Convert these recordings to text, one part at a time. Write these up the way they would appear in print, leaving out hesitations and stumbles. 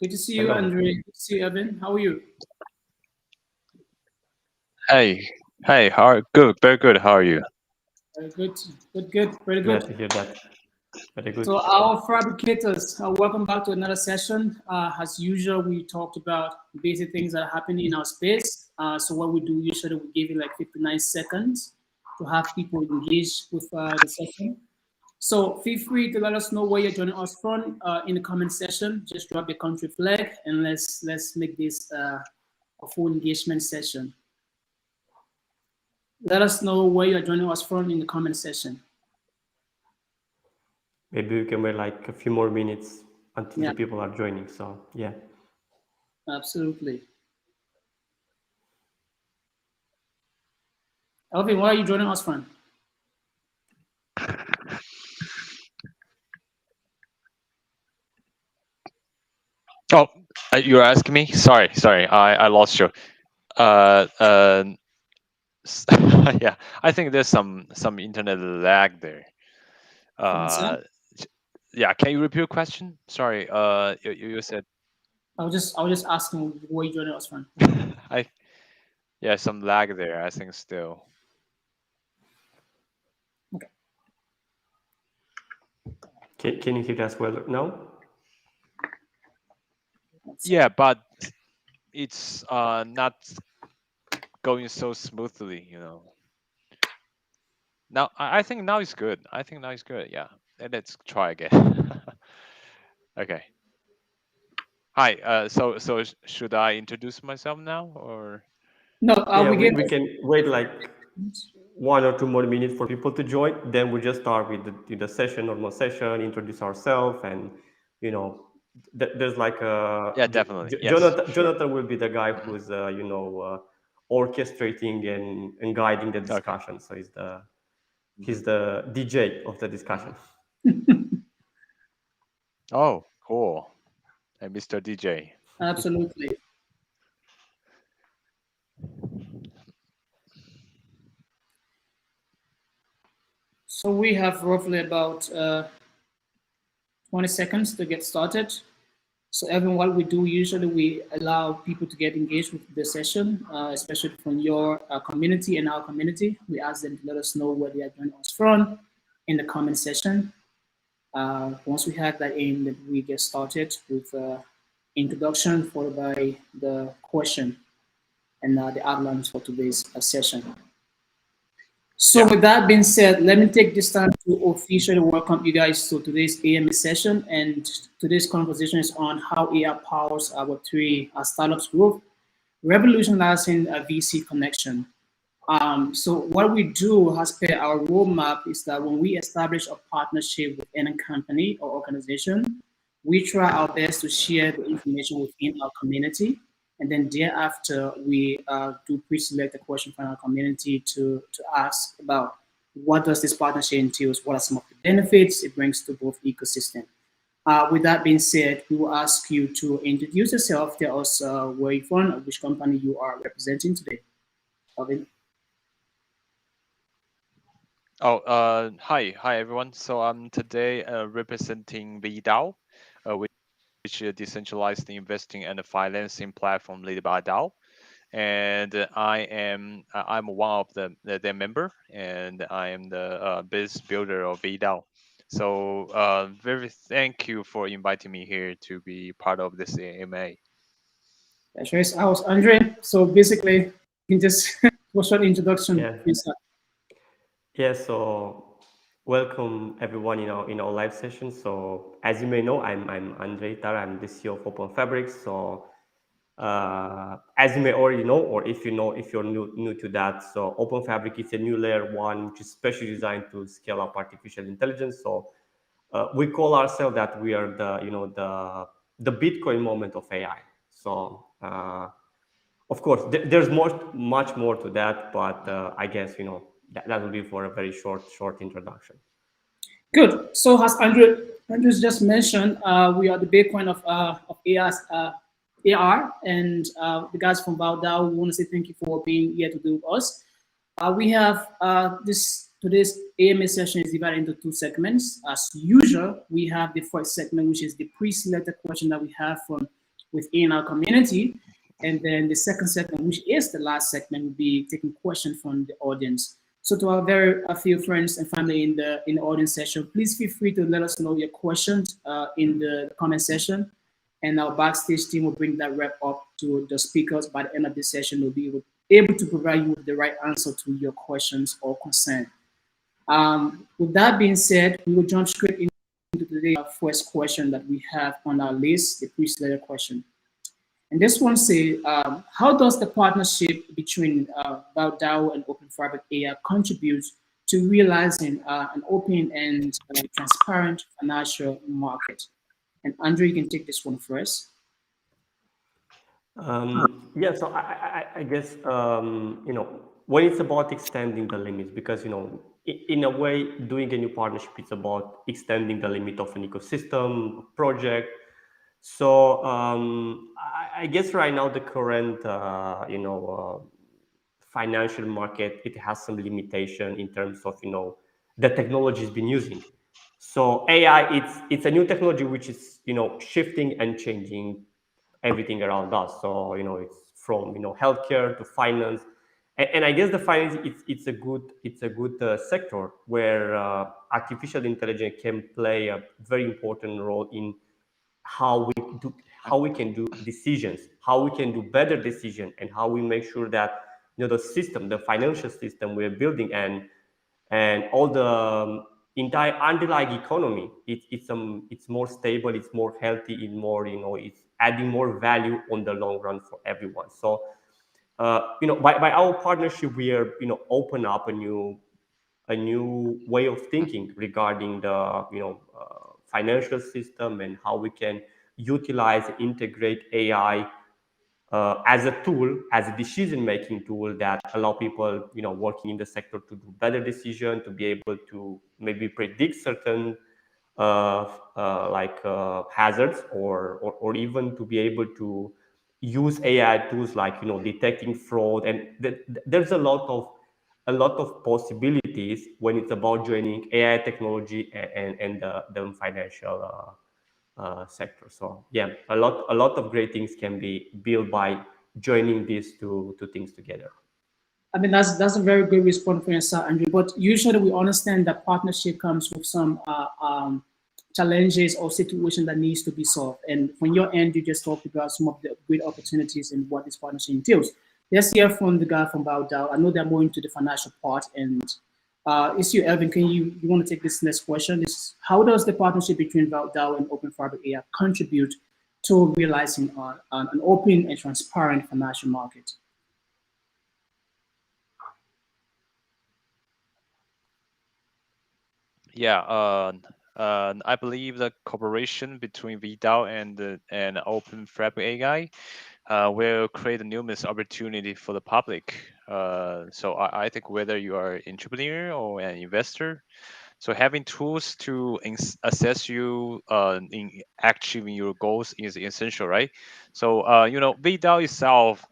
Good to see you, Hello. Andre. Good to see you, Evan. How are you? Hey, hey, good, very good. How are you? Very good. Good. Very Glad good. to hear that. Very good. So, our fabricators, welcome back to another session. As usual, we talked about basic things that are happening in our space. So, what we do usually, we give you like 59 seconds to have people engage with the session. So, feel free to let us know where you're joining us from in the comment section. Just drop your country flag and let's make this a full engagement session. Let us know where you're joining us from in the comment section. Maybe we can wait like a few more minutes until Yeah, the people are joining. So yeah. absolutely. Elvin, where are you joining us from? Oh, you were asking me? Sorry, I lost you. Uh, uh, yeah, I think there's some internet lag there. What's that? Uh, yeah, can you repeat your question? Sorry. You said I was just asking where you joining us from. I yeah some lag there. I think still. Okay. Can you hear us well now? Yeah, but it's not going so smoothly. Now I think now it's good. I think now it's good. Yeah, let's try again. Okay. Hi. Should I introduce myself now or? No, Yeah, we we, gave we can wait like 1 or 2 more minutes for people to join. Then we just start with the session, normal session, introduce ourselves, and you know, there's like Yeah, definitely. Yes, Jonathan. sure. Jonathan will be the guy Hmm. who's orchestrating and guiding the Okay. discussion. So he's the DJ of the Hmm. discussion. Oh, cool. Hey, Mr. DJ. absolutely. So we have roughly about 20 seconds to get started. So Evan, what we do usually, we allow people to get engaged with the session, especially from your community and our community. We ask them to let us know where they are joining us from in the comment section. Once we have that in, then we get started with introduction followed by the question and the outlines for today's session. So Yeah. with that being said, let me take this time to officially welcome you guys to today's AMA session. And today's conversation is on how AI powers our Web3 startups growth, revolutionizing a VC connection. So what we do as per our roadmap is that when we establish a partnership with any company or organization, we try our best to share the information within our community. And then thereafter, we do pre-select a question from our community to ask about what does this partnership entail, what are some of the benefits it brings to both ecosystem. With that being said, we will ask you to introduce yourself, tell us where you're from, which company you are representing today. Alvin? Oh, hi everyone. So I'm today representing VDAO, which is a decentralized investing and financing platform led by DAO. And I'm one of the member, and I am the business builder of VDAO. So very thank you for inviting me here to be part of this AMA. I was Andre. So basically, you can just for short introduction. Yeah. Please. Yeah. So welcome everyone in our live session. So as you may know, I'm Andre Tara. I'm the CEO of Open Fabric. So as you may already know, or if you're new to that, so Open Fabric is a new layer one which is specially designed to scale up artificial intelligence. So we call ourselves that we are the Bitcoin moment of AI. So of course, there's much more to that, but I guess that will be for a very short introduction. Good. So as Andrews just mentioned, we are the Bitcoin of AR's, AR, and the guys from Valdao. We want to say thank you for being here to do with us. We have this today's AMA session is divided into two segments. As usual, we have the first segment, which is the pre-selected question that we have from within our community. And then the second segment, which is the last segment, will be taking questions from the audience. So to our very a few friends and family in the audience session, please feel free to let us know your questions in the comment section, and our backstage team will bring that wrap up to the speakers. By the end of this session, they'll be able to provide you with the right answer to your questions or concern. With that being said, we will jump straight into today's first question that we have on our list, the pre-selected question. And this one says, how does the partnership between DAO and Open Fabric AI contribute to realizing an open and transparent financial market? And Andrew, you can take this one first. Yeah, so I guess when it's about extending the limits, because in a way, doing a new partnership is about extending the limit of an ecosystem project. So I guess right now the current financial market, it has some limitation in terms of the technology has been using. So AI, it's a new technology which is shifting and changing everything around us. So it's from healthcare to finance, and I guess the finance it's a good sector where artificial intelligence can play a very important role in how we can do decisions, how we can do better decision, and how we make sure that the financial system we're building, and all the entire underlying economy, it's more stable, it's more healthy, it's more it's adding more value on the long run for everyone. So by our partnership, we are open up a new way of thinking regarding the financial system, and how we can utilize, integrate AI as a tool, as a decision-making tool that allow people working in the sector to do better decision, to be able to maybe predict certain hazards, or even to be able to use AI tools like detecting fraud. And there's a lot of possibilities when it's about joining AI technology and the financial sector. So yeah, a lot of great things can be built by joining these two things together. I mean, that's a very good response for yourself, Andrew. But usually we understand that partnership comes with some challenges or situation that needs to be solved. And from your end, you just talked about some of the great opportunities and what this partnership entails. Let's hear from the guy from Baodao. I know they're more into the financial part. And it's you, Evan. Can you want to take this next question? This how does the partnership between Baodao and Open Fabric AI contribute to realizing an open and transparent financial market? Yeah, I believe the cooperation between VDAO and Open Fabric AI will create a numerous opportunity for the public. So I think whether you are an entrepreneur or an investor, so having tools to assess you in achieving your goals is essential, right? So VDAO itself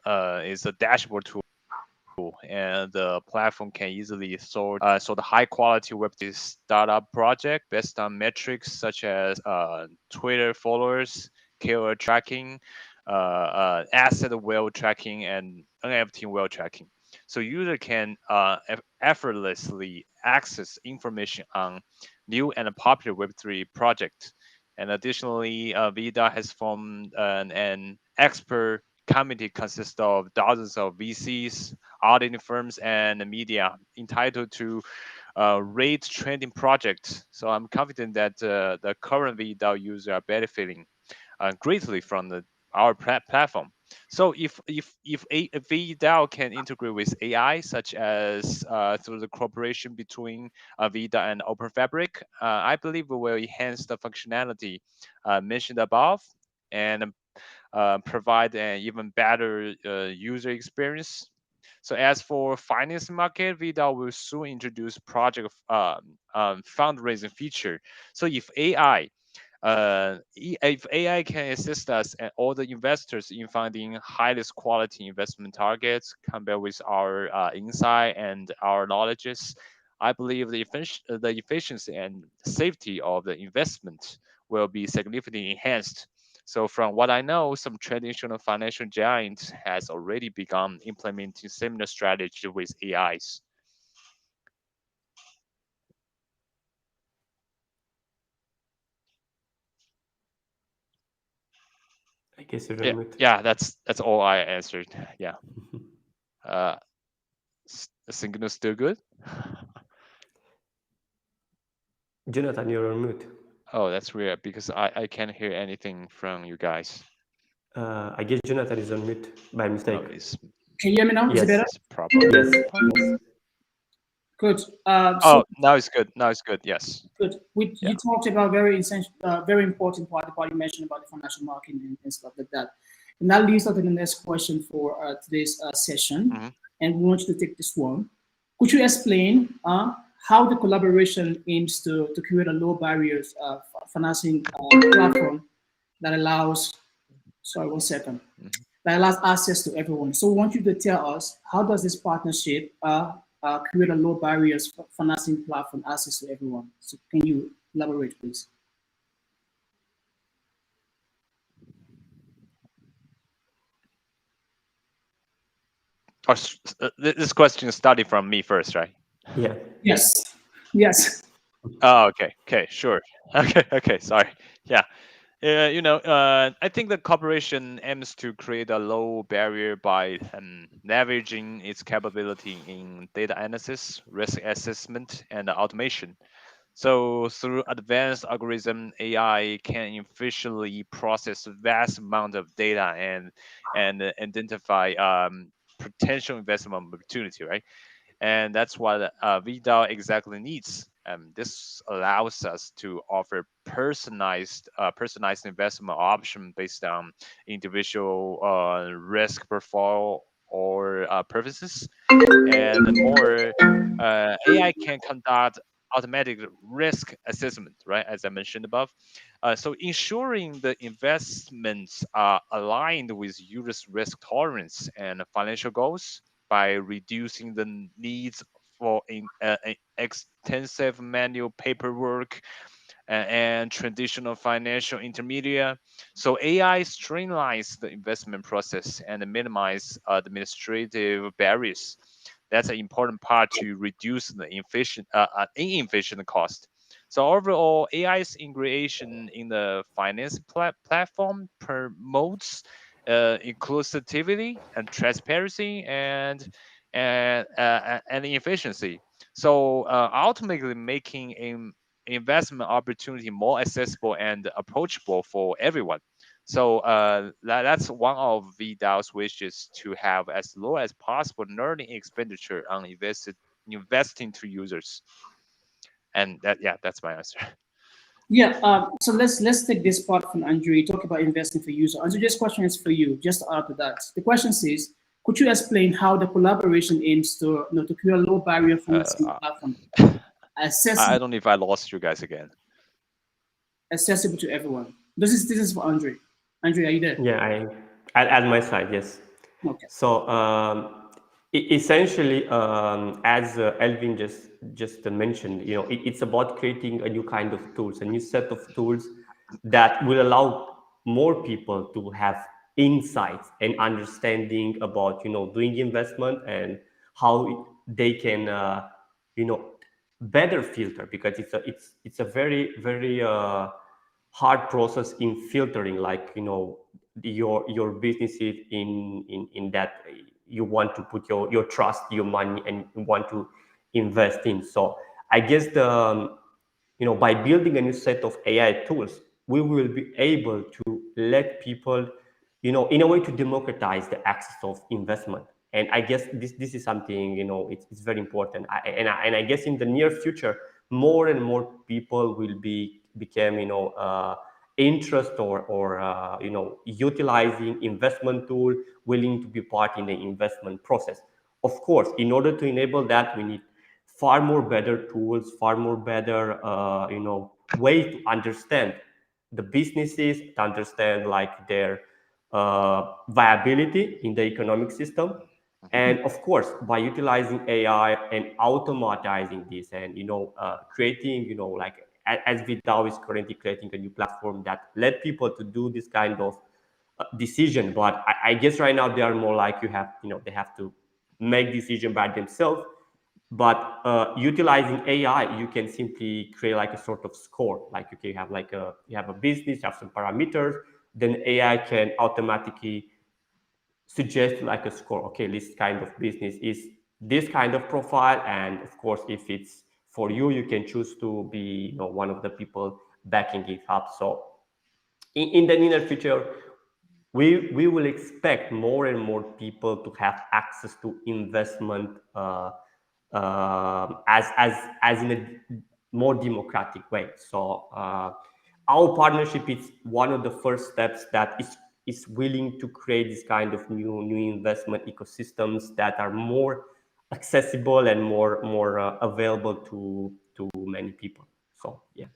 is a dashboard tool, and the platform can easily sort the high quality Web3 startup project based on metrics such as Twitter followers, KOL tracking, asset well tracking, and NFT well tracking. So user can effortlessly access information on new and popular Web3 projects. And additionally, Vida has formed an expert committee consist of dozens of VCs, auditing firms, and media entitled to rate trending projects. So I'm confident that the current VDAO users are benefiting greatly from our platform. So if VDAO can integrate with AI, such as through the cooperation between VDA and Open Fabric, I believe we will enhance the functionality mentioned above, and provide an even better user experience. So as for finance market, Vida will soon introduce project fundraising feature. So if AI can assist us and all the investors in finding highest quality investment targets compared with our insight and our knowledges, I believe the efficiency and safety of the investment will be significantly enhanced. So from what I know, some traditional financial giants has already begun implementing similar strategy with AIs. I guess you're Yeah, on mute. yeah, that's all I answered. Yeah. Uh, the signal still good? Jonathan, you're on mute. Oh, that's weird because I can't hear anything from you guys. I guess Jonathan is on mute by Oh, mistake. Can you hear me now? Is it Yes. better? it's probably Yes. my part. Yes. Good. Oh, So now it's good. Now it's good. Yes. good. Yeah. You talked about very essential, very important part. The part you mentioned about the financial market and stuff like that. And that leads us to the next question for today's session. Hmm. And we want you to take this one. Could you explain how the collaboration aims to create a low barriers financing platform that allows, sorry, 1 second, Hmm. that allows access to everyone. So we want you to tell us, how does this partnership create a low barriers financing platform access to everyone? So can you elaborate, please? Oh, this question started from me first, right? Yeah. Yes. Yes. Oh, okay. Okay, sure. Okay, okay. Sorry. Yeah. I think the corporation aims to create a low barrier by leveraging its capability in data analysis, risk assessment, and automation. So through advanced algorithm, AI can efficiently process vast amount of data and identify potential investment opportunity, right? And that's what VDAO exactly needs. This allows us to offer personalized investment option based on individual risk profile or purposes. And more, AI can conduct automatic risk assessment, right? As I mentioned above. So ensuring the investments are aligned with users' risk tolerance and financial goals by reducing the needs for extensive manual paperwork and traditional financial intermediary. So AI streamlines the investment process and minimize administrative barriers. That's an important part to reduce the inefficient cost. So overall, AI's integration in the finance platform promotes inclusivity and transparency and efficiency. So ultimately, making investment opportunity more accessible and approachable for everyone. So that's one of VDAO's wishes to have as low as possible learning expenditure on investing to users. And that's my answer. Yeah. So let's take this part from Andrew. You talk about investing for user. Andrew, this question is for you. Just to add to that, the question says, could you explain how the collaboration aims to create a low barrier financing Uh, platform I accessible don't know if I lost you guys again. accessible to everyone? This is for Andre. Andre, are you there? Yeah. At my side, yes. Okay. So essentially, as Elvin just mentioned, it's about creating a new kind of tools, a new set of tools that will allow more people to have insights and understanding about doing investment and how they can better filter, because it's a very hard process in filtering, like your businesses in that you want to put your trust, your money, and you want to invest in. So I guess by building a new set of AI tools, we will be able to let people, in a way, to democratize the access of investment. And I guess this is something, it's very important. And I guess in the near future, more and more people will become, interest or utilizing investment tool, willing to be part in the investment process. Of course, in order to enable that, we need far more better tools, far more better, way to understand the businesses, to understand like their viability in the economic system. Mhm. And of course, by utilizing AI and automatizing this, and creating like as VDAO is currently creating a new platform that let people to do this kind of decision. But I guess right now they are more like they have to make decision by themselves. But utilizing AI, you can simply create like a sort of score. Like, okay, you have a business, you have some parameters, then AI can automatically suggest like a score. Okay, this kind of business is this kind of profile, and of course, if it's for you, you can choose to be one of the people backing it up. So in the near future, we will expect more and more people to have access to investment as in a more democratic way. So our partnership is one of the first steps that is willing to create this kind of new investment ecosystems that are more accessible and more available to many people. So yeah.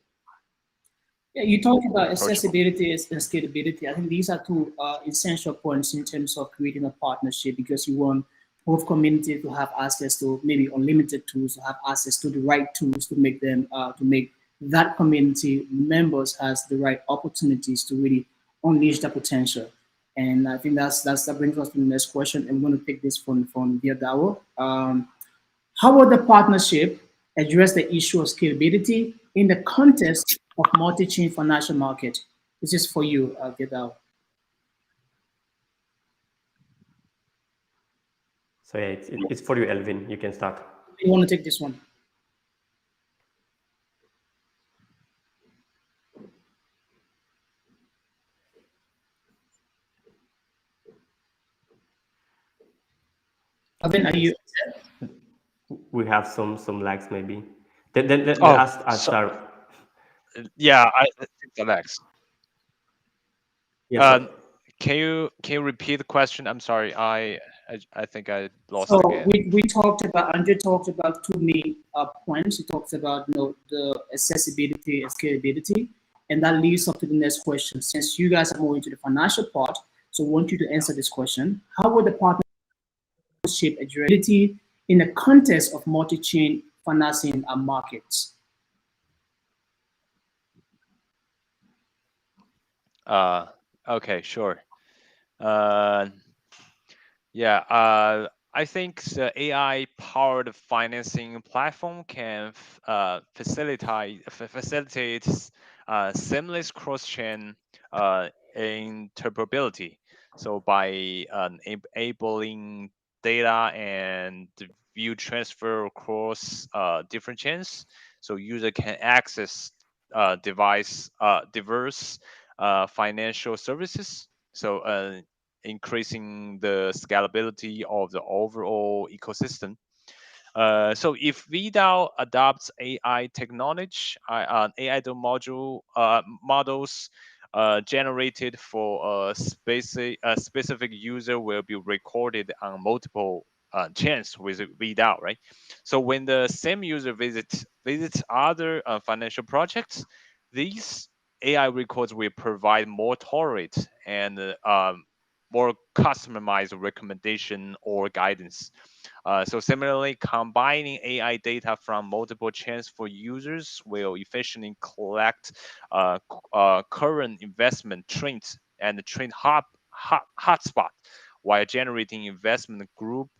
Yeah, you talked about Approachable. accessibility and scalability. I think these are two essential points in terms of creating a partnership, because you want both communities to have access to maybe unlimited tools, to have access to the right tools to make them to make that community members has the right opportunities to really unleash their potential. And I think that brings us to the next question. I'm going to take this from Diadawo. How will the partnership address the issue of scalability in the context of multi-chain financial market? This is for you, Vidal. So yeah, it's for you, Elvin. You can start. You want to take this one? Alvin, are you? We have some lags maybe. Then let Oh, us so start. yeah, I think the next. Yeah. Um, So can you repeat the question? I'm sorry, I think I lost So again. we talked about, Andre talked about two main points. He talks about the accessibility and scalability, and that leads up to the next question. Since you guys are more into the financial part, so I want you to answer this question: how would the partnership address scalability in the context of multi-chain financing markets? Uh, okay, sure. Uh, Yeah, I think the AI-powered financing platform can facilitate seamless cross-chain interoperability. So by enabling data and view transfer across different chains, so user can access diverse financial services. So increasing the scalability of the overall ecosystem. So if VDAO adopts AI technology, AI models generated for a specific user will be recorded on multiple chains with VDAO, right? So when the same user visits other financial projects, these AI records will provide more tolerant and more customized recommendation or guidance. So similarly, combining AI data from multiple chains for users will efficiently collect current investment trends and trend hotspot while generating investment group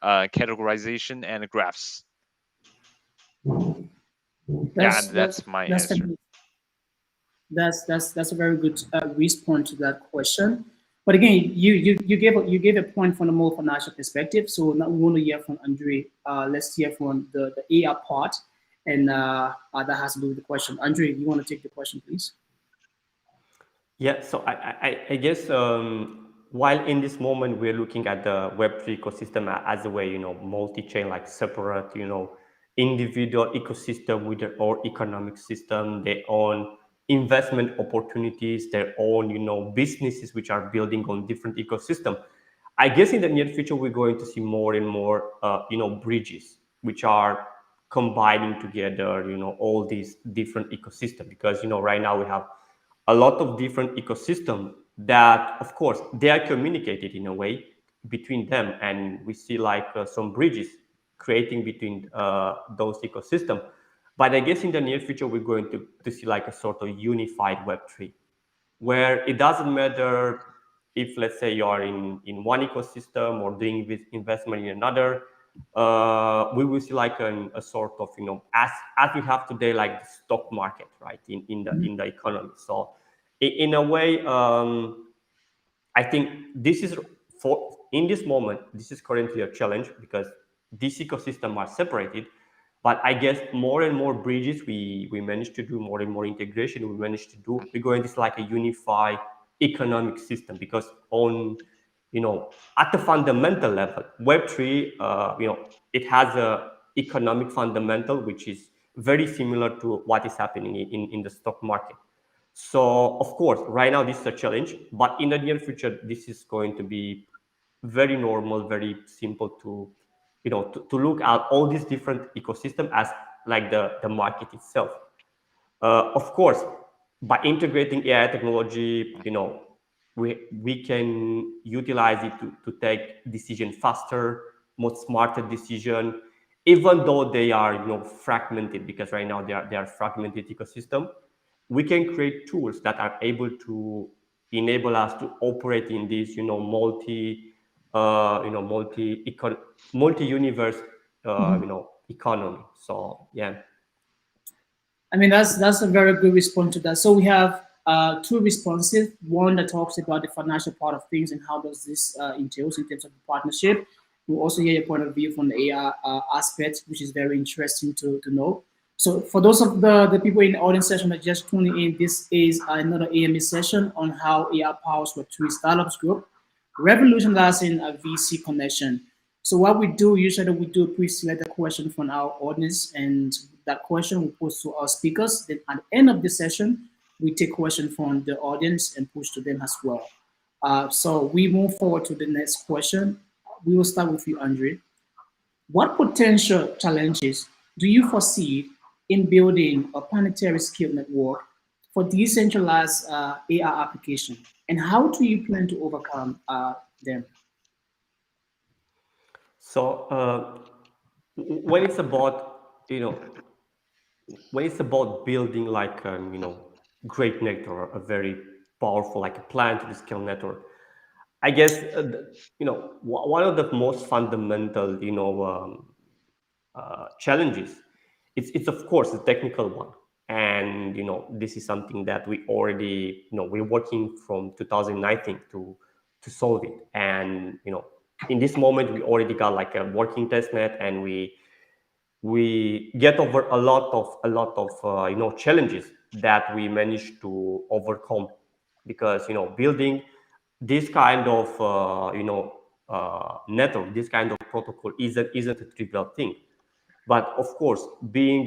categorization and graphs. Yeah, and That's that's that's my that's answer. fantastic. That's a very good response to that question. But again, you gave a point from a more financial perspective. So now we want to hear from Andre. Let's hear from the AR part, and that has to do with the question. Andre, you want to take the question, please? yeah, so I guess while in this moment we're looking at the Web3 ecosystem as a way, multi-chain, like separate, individual ecosystem with their own economic system, their own investment opportunities, their own, businesses which are building on different ecosystem. I guess in the near future we're going to see more and more, bridges which are combining together, all these different ecosystem, because right now we have a lot of different ecosystem that of course they are communicated in a way between them, and we see like some bridges creating between those ecosystem. But I guess in the near future, we're going to see like a sort of unified Web3, where it doesn't matter if, let's say, you are in one ecosystem or doing with investment in another. We will see like a sort of, as we have today, like the stock market, right, in the economy. So in a way, I think this is in this moment, this is currently a challenge because these ecosystems are separated. But I guess more and more bridges we managed to do, more and more integration we managed to do. We're going to like a unified economic system because at the fundamental level, Web3, it has a economic fundamental which is very similar to what is happening in the stock market. So of course, right now this is a challenge, but in the near future, this is going to be very normal, very simple to, to look at all these different ecosystem as like the market itself. Of course, by integrating AI technology, we can utilize it to take decision faster, more smarter decision, even though they are fragmented because right now they are fragmented ecosystem. We can create tools that are able to enable us to operate in this multi universe economy. So yeah. I mean, that's a very good response to that. So we have two responses. One that talks about the financial part of things and how does this entails in terms of the partnership. We'll also hear your point of view from the AI aspect, which is very interesting to know. So for those of the people in the audience session that just tuning in, this is another AMA session on how AI powers Web3 startups group, revolutionizing a VC connection. So what we do, usually we do a pre-selected question from our audience, and that question we post to our speakers. Then at the end of the session, we take question from the audience and push to them as well. So we move forward to the next question. We will start with you, Andre. What potential challenges do you foresee in building a planetary scale network for decentralized AI application, and how do you plan to overcome them? So when it's about building like a great network, a very powerful like a planetary scale network, I guess one of the most fundamental challenges, it's of course the technical one, and this is something that we already we're working from 2019 to solve it. And in this moment we already got like a working test net, and we get over a lot of challenges that we managed to overcome, because building this kind of network, this kind of protocol isn't a trivial thing. But of course, being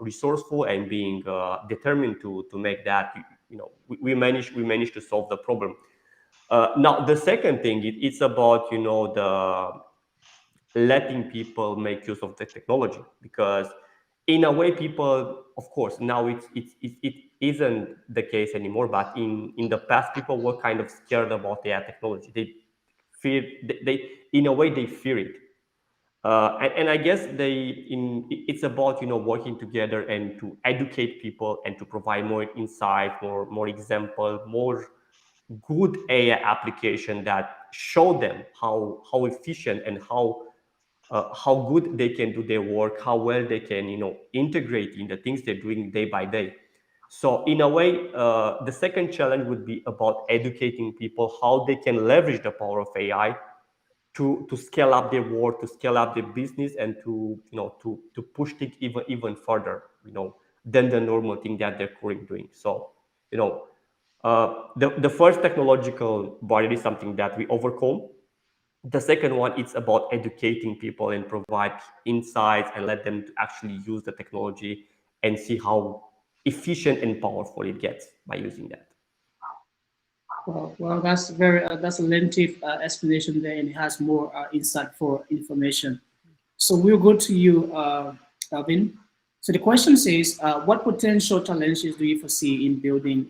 resourceful and being determined to make that, we managed to solve the problem. Now the second thing, it's about the letting people make use of the technology, because in a way people, of course, now it isn't the case anymore, but in the past people were kind of scared about AI technology. They fear, they in a way they fear it. And I guess it's about working together and to educate people and to provide more insight, more example, more good AI application that show them how efficient and how good they can do their work, how well they can integrate in the things they're doing day by day. So in a way, the second challenge would be about educating people how they can leverage the power of AI to scale up their work, to scale up their business, and to push things even further, than the normal thing that they're currently doing. So, the first technological barrier is something that we overcome. The second one, it's about educating people and provide insights and let them to actually use the technology and see how efficient and powerful it gets by using that. Well, that's very that's a lengthy explanation there, and it has more insight for information. So we'll go to you, Alvin. So the question says, what potential challenges do you foresee in building,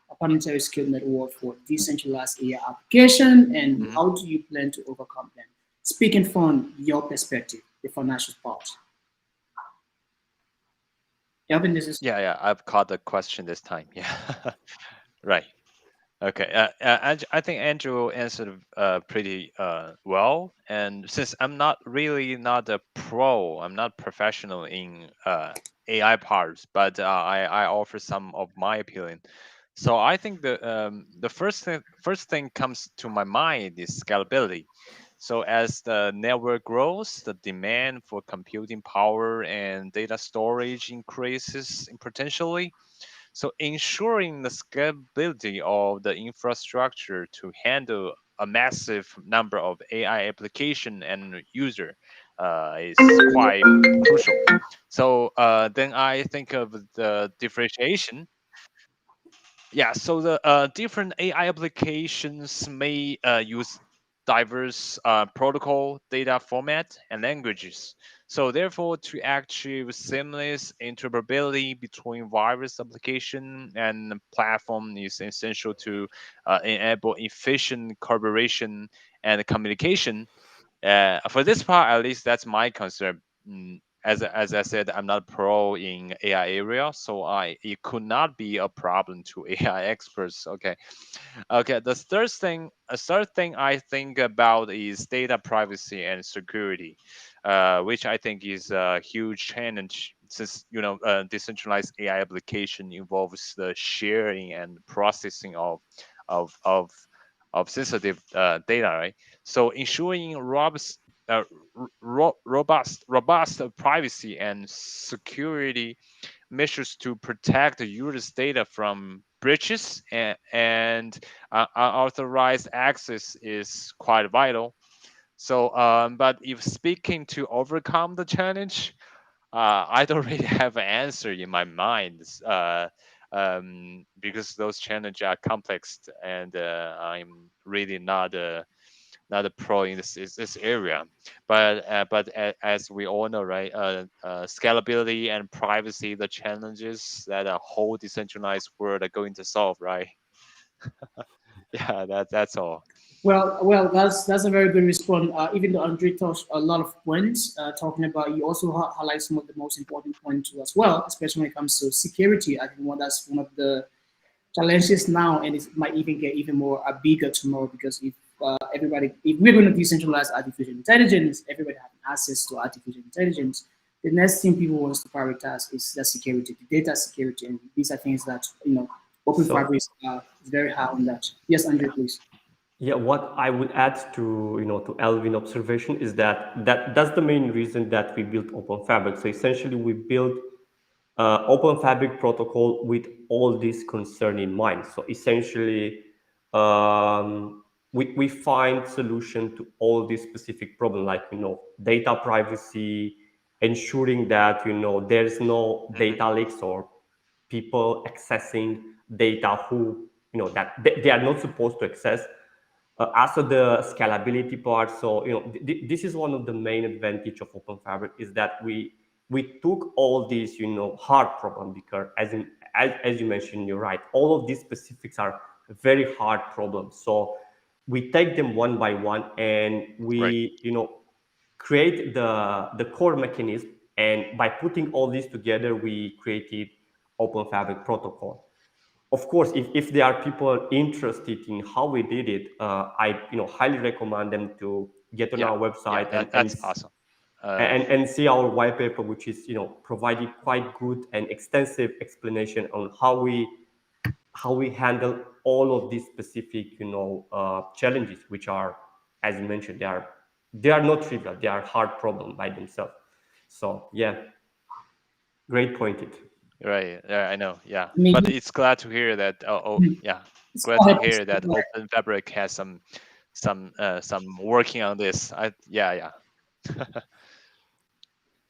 a planetary scale network for decentralized AI application, and Mhm. how do you plan to overcome them? Speaking from your perspective, the financial part. Elvin, this is Yeah, I've caught the question this time. Yeah, right. Okay, I think Andrew answered pretty well. And since I'm not really not a pro, I'm not professional in AI parts, but I offer some of my opinion. So I think the first thing comes to my mind is scalability. So as the network grows, the demand for computing power and data storage increases potentially, so ensuring the scalability of the infrastructure to handle a massive number of AI application and user is quite crucial. So then I think of the differentiation. Yeah, so the different AI applications may use diverse protocol, data format, and languages. So therefore, to achieve seamless interoperability between various application and platform is essential to enable efficient collaboration and communication. For this part, at least that's my concern. As I said, I'm not pro in AI area, so it could not be a problem to AI experts. Okay, okay. A third thing I think about is data privacy and security, which I think is a huge challenge since decentralized AI application involves the sharing and processing of of of sensitive data, right? So ensuring uh, robust privacy and security measures to protect the user's data from breaches and unauthorized access is quite vital. So, but if speaking to overcome the challenge, I don't really have an answer in my mind because those challenges are complex, and I'm really not a pro in this area. But as we all know, right, scalability and privacy, the challenges that a whole decentralized world are going to solve, right? Yeah, that's all. well. That's a very good response. Even though Andre touched a lot of points, talking about, you also highlight some of the most important points as well, especially when it comes to security. I think that's one of the challenges now, and it might even get even more bigger tomorrow, because if we're going to decentralize artificial intelligence, everybody having access to artificial intelligence, the next thing people want to prioritize is the security, the data security, and these are things that Open So Fabric is very high on that. Yes, Andre, please. yeah, what I would add to to Alvin observation is that's the main reason that we built Open Fabric. So essentially, we built Open Fabric protocol with all this concern in mind. So essentially, we find solution to all these specific problem, like data privacy, ensuring that there's no Hmm. data leaks or people accessing data who that they are not supposed to access. Also the scalability part. So this is one of the main advantage of Open Fabric, is that we took all these hard problem, because as you mentioned, you're right, all of these specifics are very hard problems. So we take them one by one, and Right. we create the core mechanism, and by putting all these together, we created Open Fabric protocol. Of course, if there are people interested in how we did it, I highly recommend them to get on Yeah. our Yeah. website That's awesome. and see our white paper, which is providing quite good and extensive explanation on how we handle all of these specific challenges, which are, as you mentioned, they are not trivial, they are hard problem by themselves. So yeah, great pointed. Right. Yeah, I know. Yeah, but Maybe it's glad to hear that. Yeah, glad go to ahead. hear that Open Fabric has some working on this. Yeah.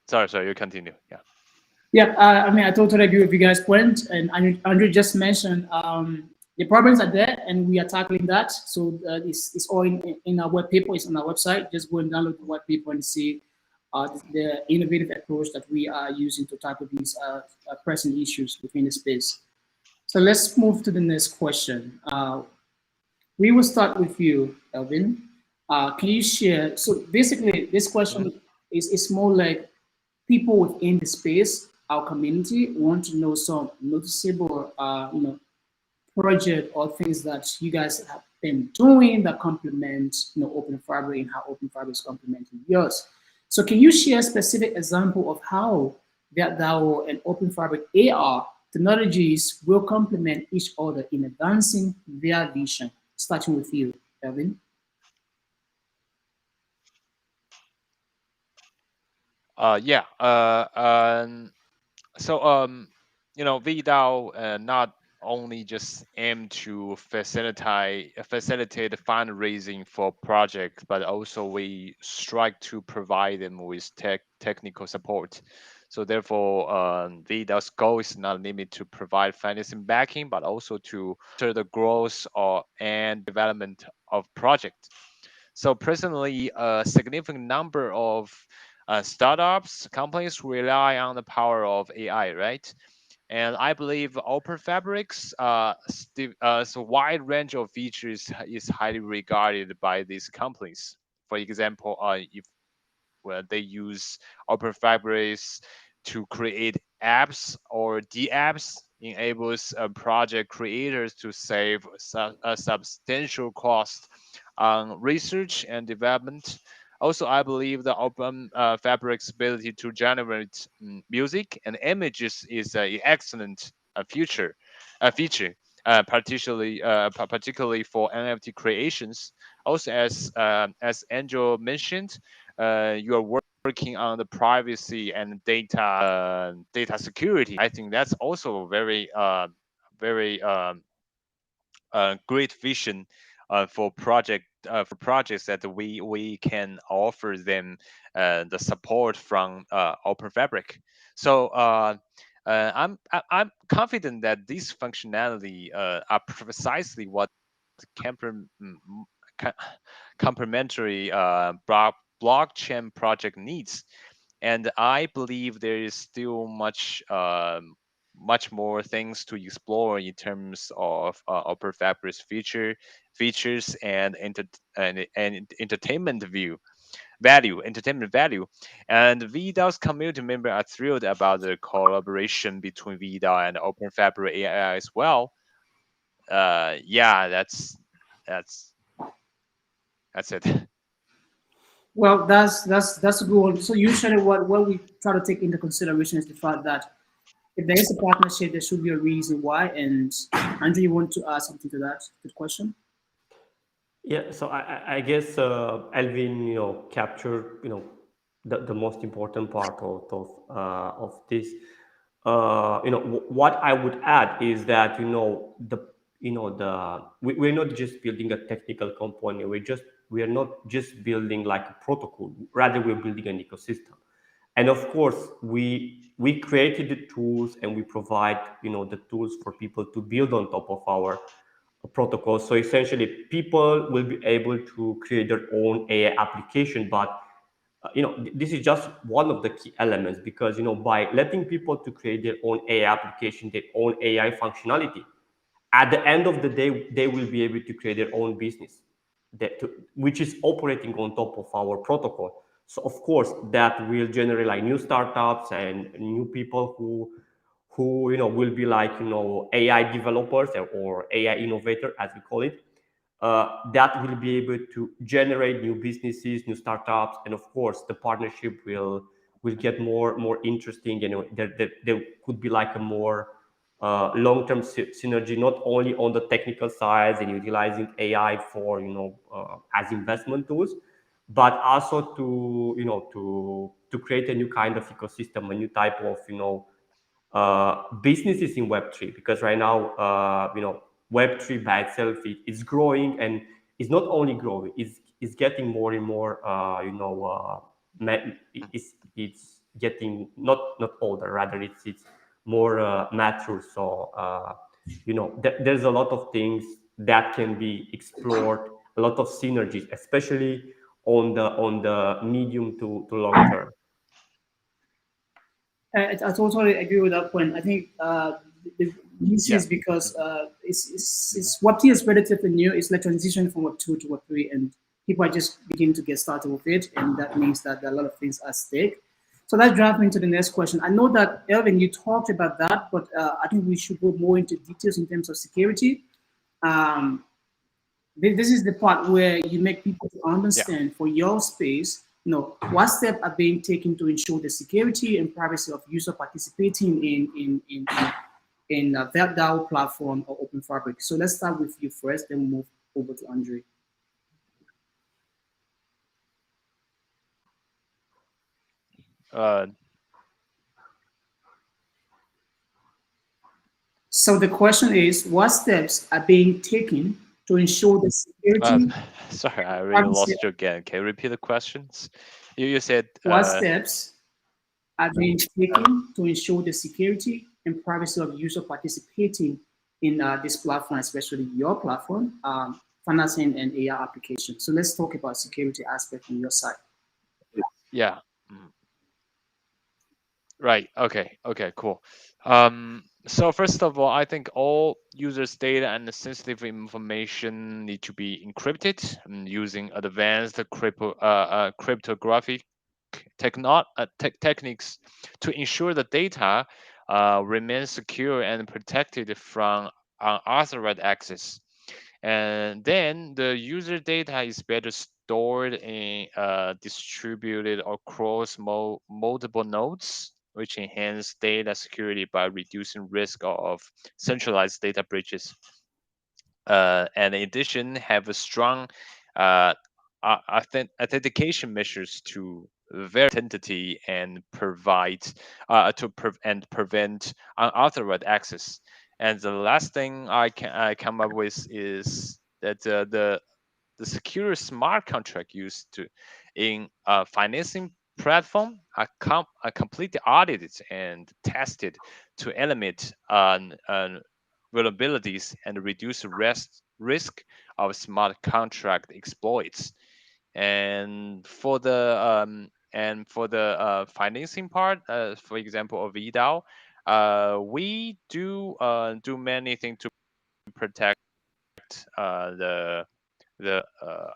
Sorry. You continue. Yeah. Yeah, I mean, I totally agree with you guys' point, and Andrew just mentioned the problems are there, and we are tackling that. So it's all in our web paper. It's on our website. Just go and download the white paper and see the innovative approach that we are using to tackle these pressing issues within the space. So let's move to the next question. We will start with you, Elvin. Can you share? So basically, this Mhm. question is more like people within the space. our community want to know some noticeable, project or things that you guys have been doing that complement, Open Fabric and how Open Fabric is complementing yours. So can you share a specific example of how that DAO and Open Fabric AR technologies will complement each other in advancing their vision? Starting with you, Kevin. Yeah. So VDAO not only just aim to facilitate fundraising for projects, but also we strive to provide them with technical support. So therefore, VDAO's goal is not limited to provide financing backing, but also to ensure the growth and development of projects. So presently, a significant number of startups, companies rely on the power of AI, right? And I believe Open Fabric's so wide range of features is highly regarded by these companies. For example, if where they use Open Fabrics to create apps or the apps enables project creators to save a substantial cost on research and development. Also, I believe the Open Fabric's ability to generate music and images is an excellent feature, particularly for NFT creations. Also, as Angel mentioned, you are working on the privacy and data security. I think that's also very great vision for projects that we can offer them the support from Open Fabric. So I'm confident that these functionality are precisely what compre- mm, co- complementary blockchain project needs, and I believe there is still much more things to explore in terms of Opera Fabric's features and entertainment value. And VDAO's community members are thrilled about the collaboration between VDAO and Open Fabric AI as well. Yeah, that's that's it. Well, that's a good one. So usually what we try to take into consideration is the fact that if there is a partnership, there should be a reason why. And Andrew, you want to add something to that? Good question. Yeah, so I guess Alvin, captured, the most important part of this. What I would add is that, we're not just building a technical component. We are not just building like a protocol. Rather, we're building an ecosystem. And of course, we created the tools and we provide, the tools for people to build on top of our protocol. So essentially, people will be able to create their own AI application. But this is just one of the key elements, because by letting people to create their own AI application, their own AI functionality, at the end of the day, they will be able to create their own business, which is operating on top of our protocol. So of course, that will generate like new startups and new people who will be like AI developers or AI innovator, as we call it. That will be able to generate new businesses, new startups, and of course, the partnership will get more interesting. There could be like a more long-term synergy, not only on the technical side and utilizing AI for as investment tools, but also to to create a new kind of ecosystem, a new type of businesses in Web3, because right now, Web3 by itself is growing, and it's not only growing, it's getting more and more, it's getting not older, rather it's more mature. So, there's a lot of things that can be explored, a lot of synergies, especially on the medium to long term. I totally agree with that point. I think the reason Yeah. is because it's what is relatively new. It's like transition from Web 2 to Web 3, and people are just beginning to get started with it, and that means that there are a lot of things at stake. So let's drive into the next question. I know that Elvin, you talked about that, but I think we should go more into details in terms of security. Um, this is the part where you make people to Yeah. understand for your space, what steps are being taken to ensure the security and privacy of user participating in that DAO platform or Open Fabric. So let's start with you first, then move over to Andre. Uh, So the question is, what steps are being taken to ensure the uh, security sorry, I and really privacy? lost you again. Can you repeat the questions? You said What steps are being taken to ensure the security and privacy of user participating in this platform, especially your platform, financing and AI application. So let's talk about security aspect on your side. yeah. Mm. Right. Okay. Okay. Cool. So first of all, I think all users' data and sensitive information need to be encrypted using advanced cryptographic techniques to ensure the data remains secure and protected from unauthorized access. And then the user data is better stored and distributed across multiple nodes, which enhance data security by reducing risk of centralized data breaches. And in addition, have a strong authentication measures to verify identity and prevent unauthorized access. And the last thing I come up with is that the secure smart contract used in financing platform are completely audited and tested to eliminate vulnerabilities and reduce risk of smart contract exploits. And for the financing part, for example, of VDAO, we do many things to protect the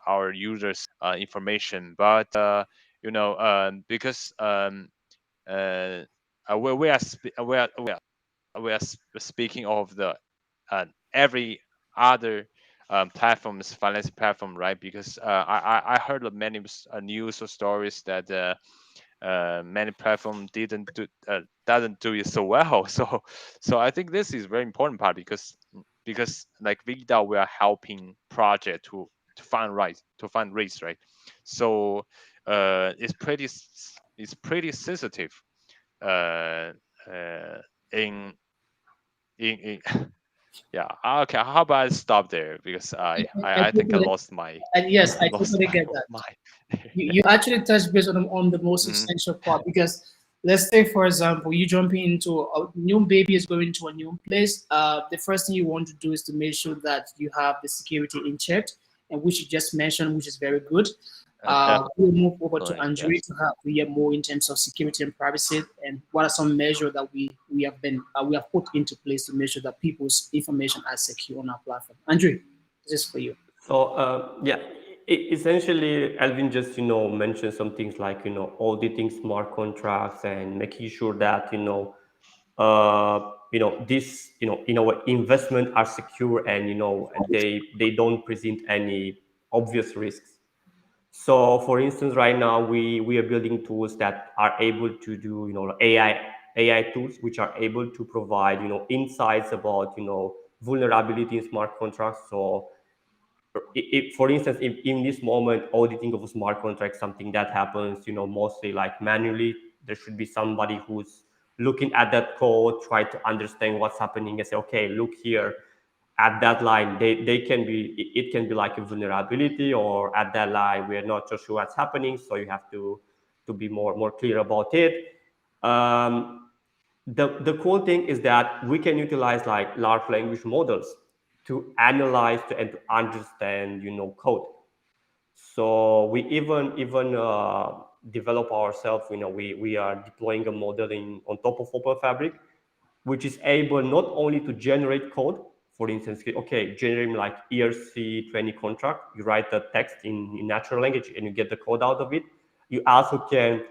our users information, but because we are speaking of the every other platforms finance platform, right? Because I heard of many news or stories that many platform didn't do doesn't do it so well. So I think this is very important part because like VDAO, we are helping project to fundraise, right? So it's pretty sensitive uh, uh, in in yeah. Okay, how about I stop there because I think I lost my Yes, I lost totally get that. my You yeah. actually touched base on the most Mhm. essential part because let's say, for example, you jumping into a new baby is going to a new place. The first thing you want to do is to make sure that you have the security in check, and which you just mentioned, which is very good. We'll move over to Definitely, Andre yes. to hear more in terms of security and privacy, and what are some measures that we have put into place to make sure that people's information are secure on our platform. Andre, this is for you. So yeah, essentially, Alvin just mentioned some things like auditing smart contracts and making sure that this investment are secure and they don't present any obvious risks. So, for instance, right now we are building tools that are able to do AI tools which are able to provide insights about vulnerability in smart contracts. So if, for instance, if in this moment auditing of a smart contract something that happens mostly like manually, there should be somebody who's looking at that code, try to understand what's happening and say, okay, look here at that line, they can be it can be like a vulnerability, or at that line we're not so sure what's happening, so you have to be more clear about it. um, the cool thing is that we can utilize like large language models to analyze and to understand code. So we even develop ourselves. We are deploying a model on top of Open Fabric, which is able not only to generate code. For instance, okay, generating like ERC20 contract, you write the text in natural language and you get the code out of it. You also can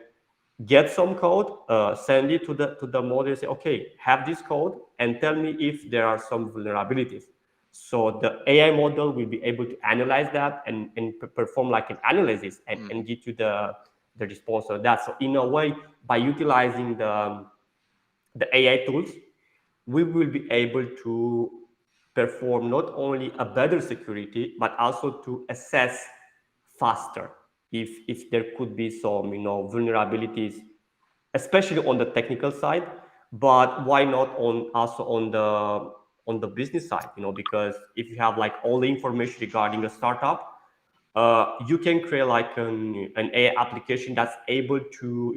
get some code, send it to the model, say, okay, have this code and tell me if there are some vulnerabilities. So the AI model will be able to analyze that and perform like an analysis and give you the response of that. So in a way, by utilizing the AI tools, we will be able to perform not only a better security, but also to assess faster if there could be some vulnerabilities, especially on the technical side. But why not on also on the business side? Because if you have like all the information regarding a startup, you can create like an AI application that's able to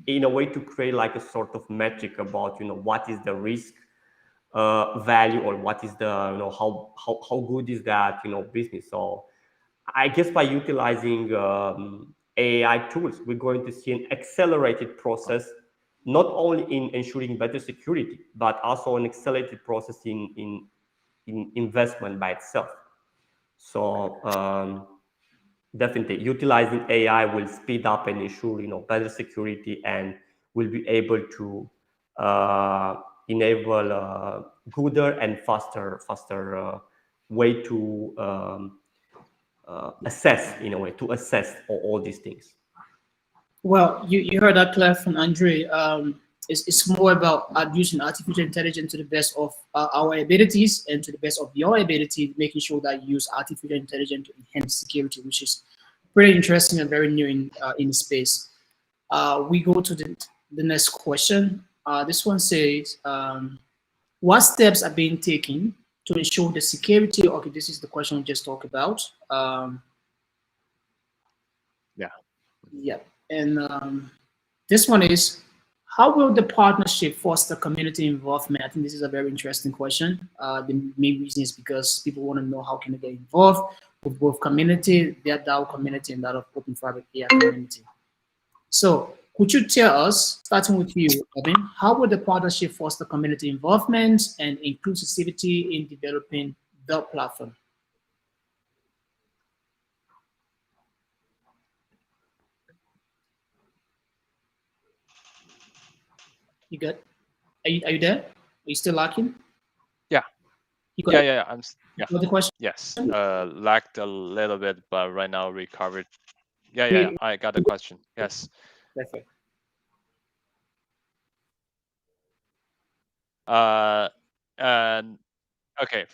in a way to create like a sort of metric about what is the risk value, or what is the how good is that business. So I guess by utilizing AI tools, we're going to see an accelerated process, not only in ensuring better security, but also an accelerated process in investment by itself. So definitely utilizing AI will speed up and ensure better security, and will be able to enable gooder and faster way to assess, in a way, to assess all these things. Well, you heard that clear from Andre. It's more about using artificial intelligence to the best of our abilities and to the best of your ability, making sure that you use artificial intelligence to enhance security, which is pretty interesting and very new in the space. We go to the next question. This one says, what steps are being taken to ensure the security? Okay, this is the question we just talked about. Yeah. Yeah, and this one is, how will the partnership foster community involvement? I think this is a very interesting question. The main reason is because people want to know how can they get involved with both community, their DAO community, and that of Open Fabric AI community. So could you tell us, starting with you, Robin, how will the partnership foster community involvement and inclusivity in developing the platform? You good? Are you there? Are you still locking? Yeah. You got, Yeah. Yeah. you got the question? Yes. Lagged a little bit, but right now recovered. Yeah. I got the question. Yes. Perfect. Uh, and okay.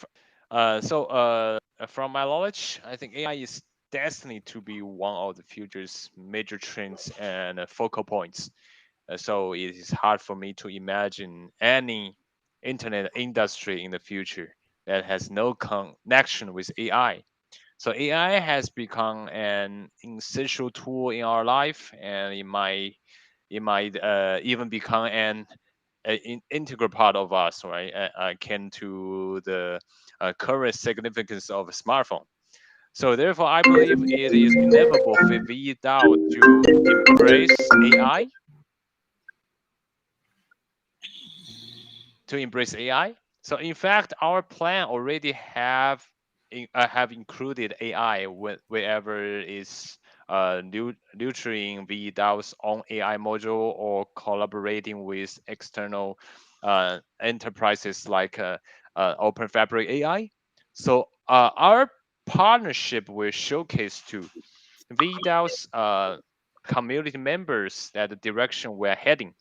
So from my knowledge, I think AI is destined to be one of the future's major trends and focal points. So it is hard for me to imagine any internet industry in the future that has no connection with AI. So AI has become an essential tool in our life, and it might even become an integral part of us, right? Akin to the current significance of a smartphone. So therefore, I believe it is inevitable for VDAO to embrace AI, So in fact, our plan already have included AI wherever is nurturing VDAO's own AI module or collaborating with external enterprises like Open Fabric AI. So our partnership will showcase to VDAO's community members that the direction we're heading,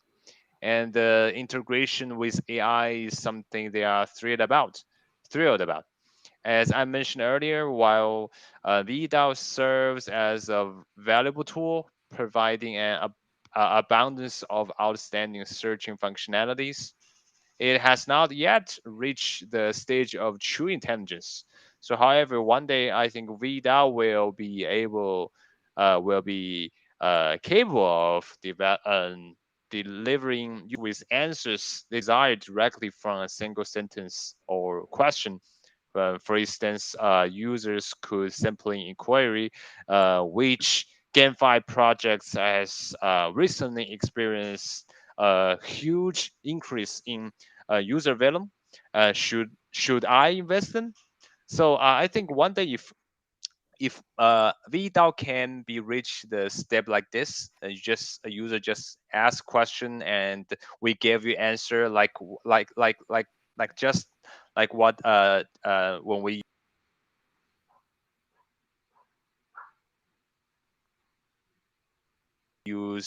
and the integration with AI is something they are Thrilled about. As I mentioned earlier, while VDAO serves as a valuable tool, providing an abundance of outstanding searching functionalities, it has not yet reached the stage of true intelligence. So, however, one day I think VDAO will be capable of delivering you with answers desired directly from a single sentence or question. For instance, users could simply inquiry which GameFi projects has recently experienced a huge increase in user volume. Should I invest in? So I think one day, if VDAO can be reached the step like this, a user just ask question and we give you answer like just like what when we use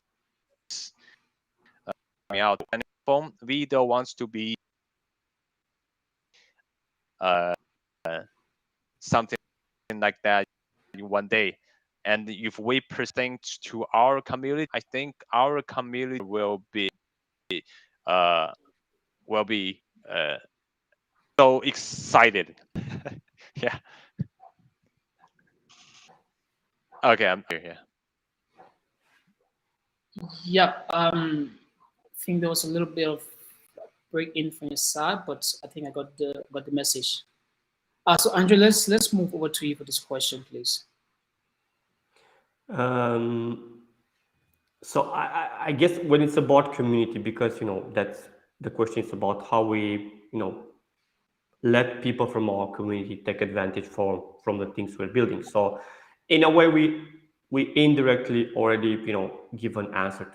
out and phone. VDAO wants to be uh, something like that in one day. And if we present to our community, I think our community uh, will be so excited. Yeah. Okay, I'm here. Yeah. Yep. I think there was a little bit of break in from your side, but I think I got the message. So Andrew, let's move over to you for this question, please. Um, so I guess when it's about community, because that's the question is about how we let people from our community take advantage from the things we're building. So in a way, we indirectly already give an answer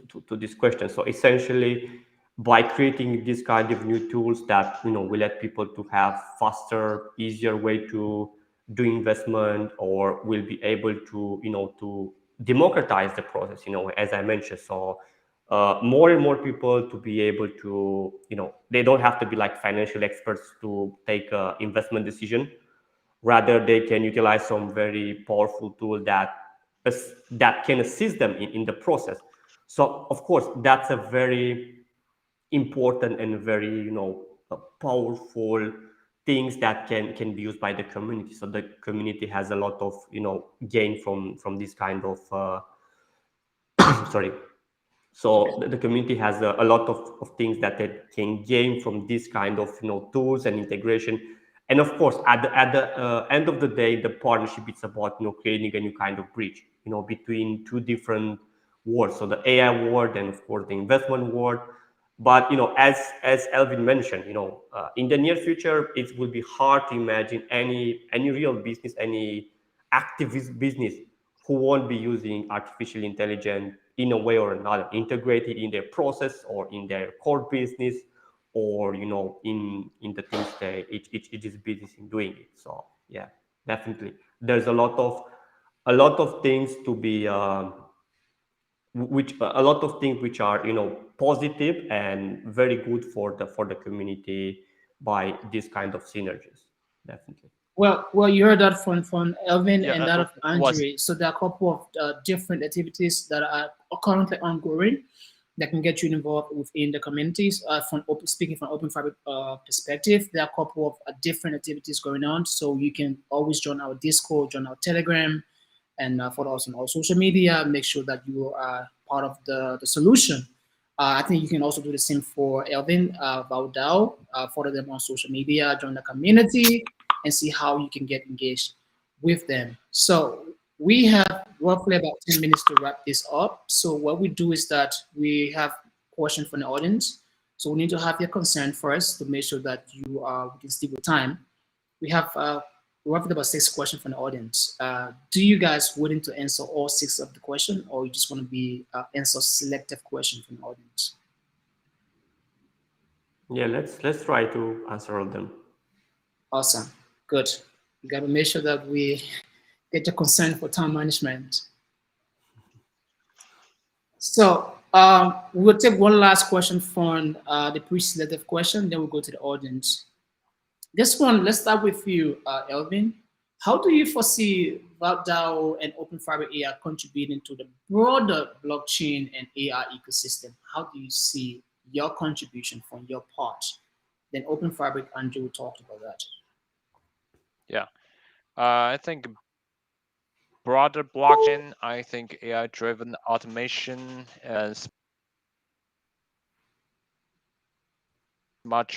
to this question. So essentially, by creating this kind of new tools that we let people to have faster, easier way to do investment, or will be able to to democratize the process. As I mentioned, so more and more people to be able to they don't have to be like financial experts to take a investment decision. Rather, they can utilize some very powerful tool that can assist them in the process. So of course that's a very important and very powerful things that can be used by the community. So the community has a lot of gain from this kind of sorry. So the community has a lot of things that it can gain from this kind of tools and integration. And of course, at the end of the day, the partnership it's about creating a new kind of bridge between two different worlds. So the AI world and of course the investment world. But as Elvin mentioned, in the near future, it will be hard to imagine any real business, any activist business who won't be using artificial intelligence in a way or another, integrated in their process or in their core business, or in the things that each is business in doing it. So yeah, definitely, there's a lot of things to be which a lot of things which are positive and very good for the community by this kind of synergies, definitely. Well, you heard that from Elvin Yeah. and that of Was Andre. So there are a couple of different activities that are currently ongoing that can get you involved within the communities. Speaking from open fabric perspective, there are a couple of different activities going on. So you can always join our Discord, join our Telegram, and follow us on all social media. Make sure that you are part of the solution. I think you can also do the same for Elvin Baudao. Follow them on social media, join the community, and see how you can get engaged with them. So we have roughly about 10 minutes to wrap this up. So what we do is that we have questions from the audience. So we need to have your consent first to make sure that we can stick with time. We have roughly about 6 questions from the audience. Do you guys willing to answer all 6 of the question, or you just want to be answer selective question from the audience? Yeah, let's try to answer all of them. Awesome, good. We got to make sure that we get your consent for time management. So we'll take one last question from the pre-selective question, then we'll go to the audience. This one, let's start with you, Elvin. How do you foresee DAO and Open Fiber AI contributing to the broader blockchain and AI ecosystem? How do you see your contribution from your part? Then Open Fabric, Andrew talked about that. Yeah. I think broader blockchain. I think AI-driven automation and smart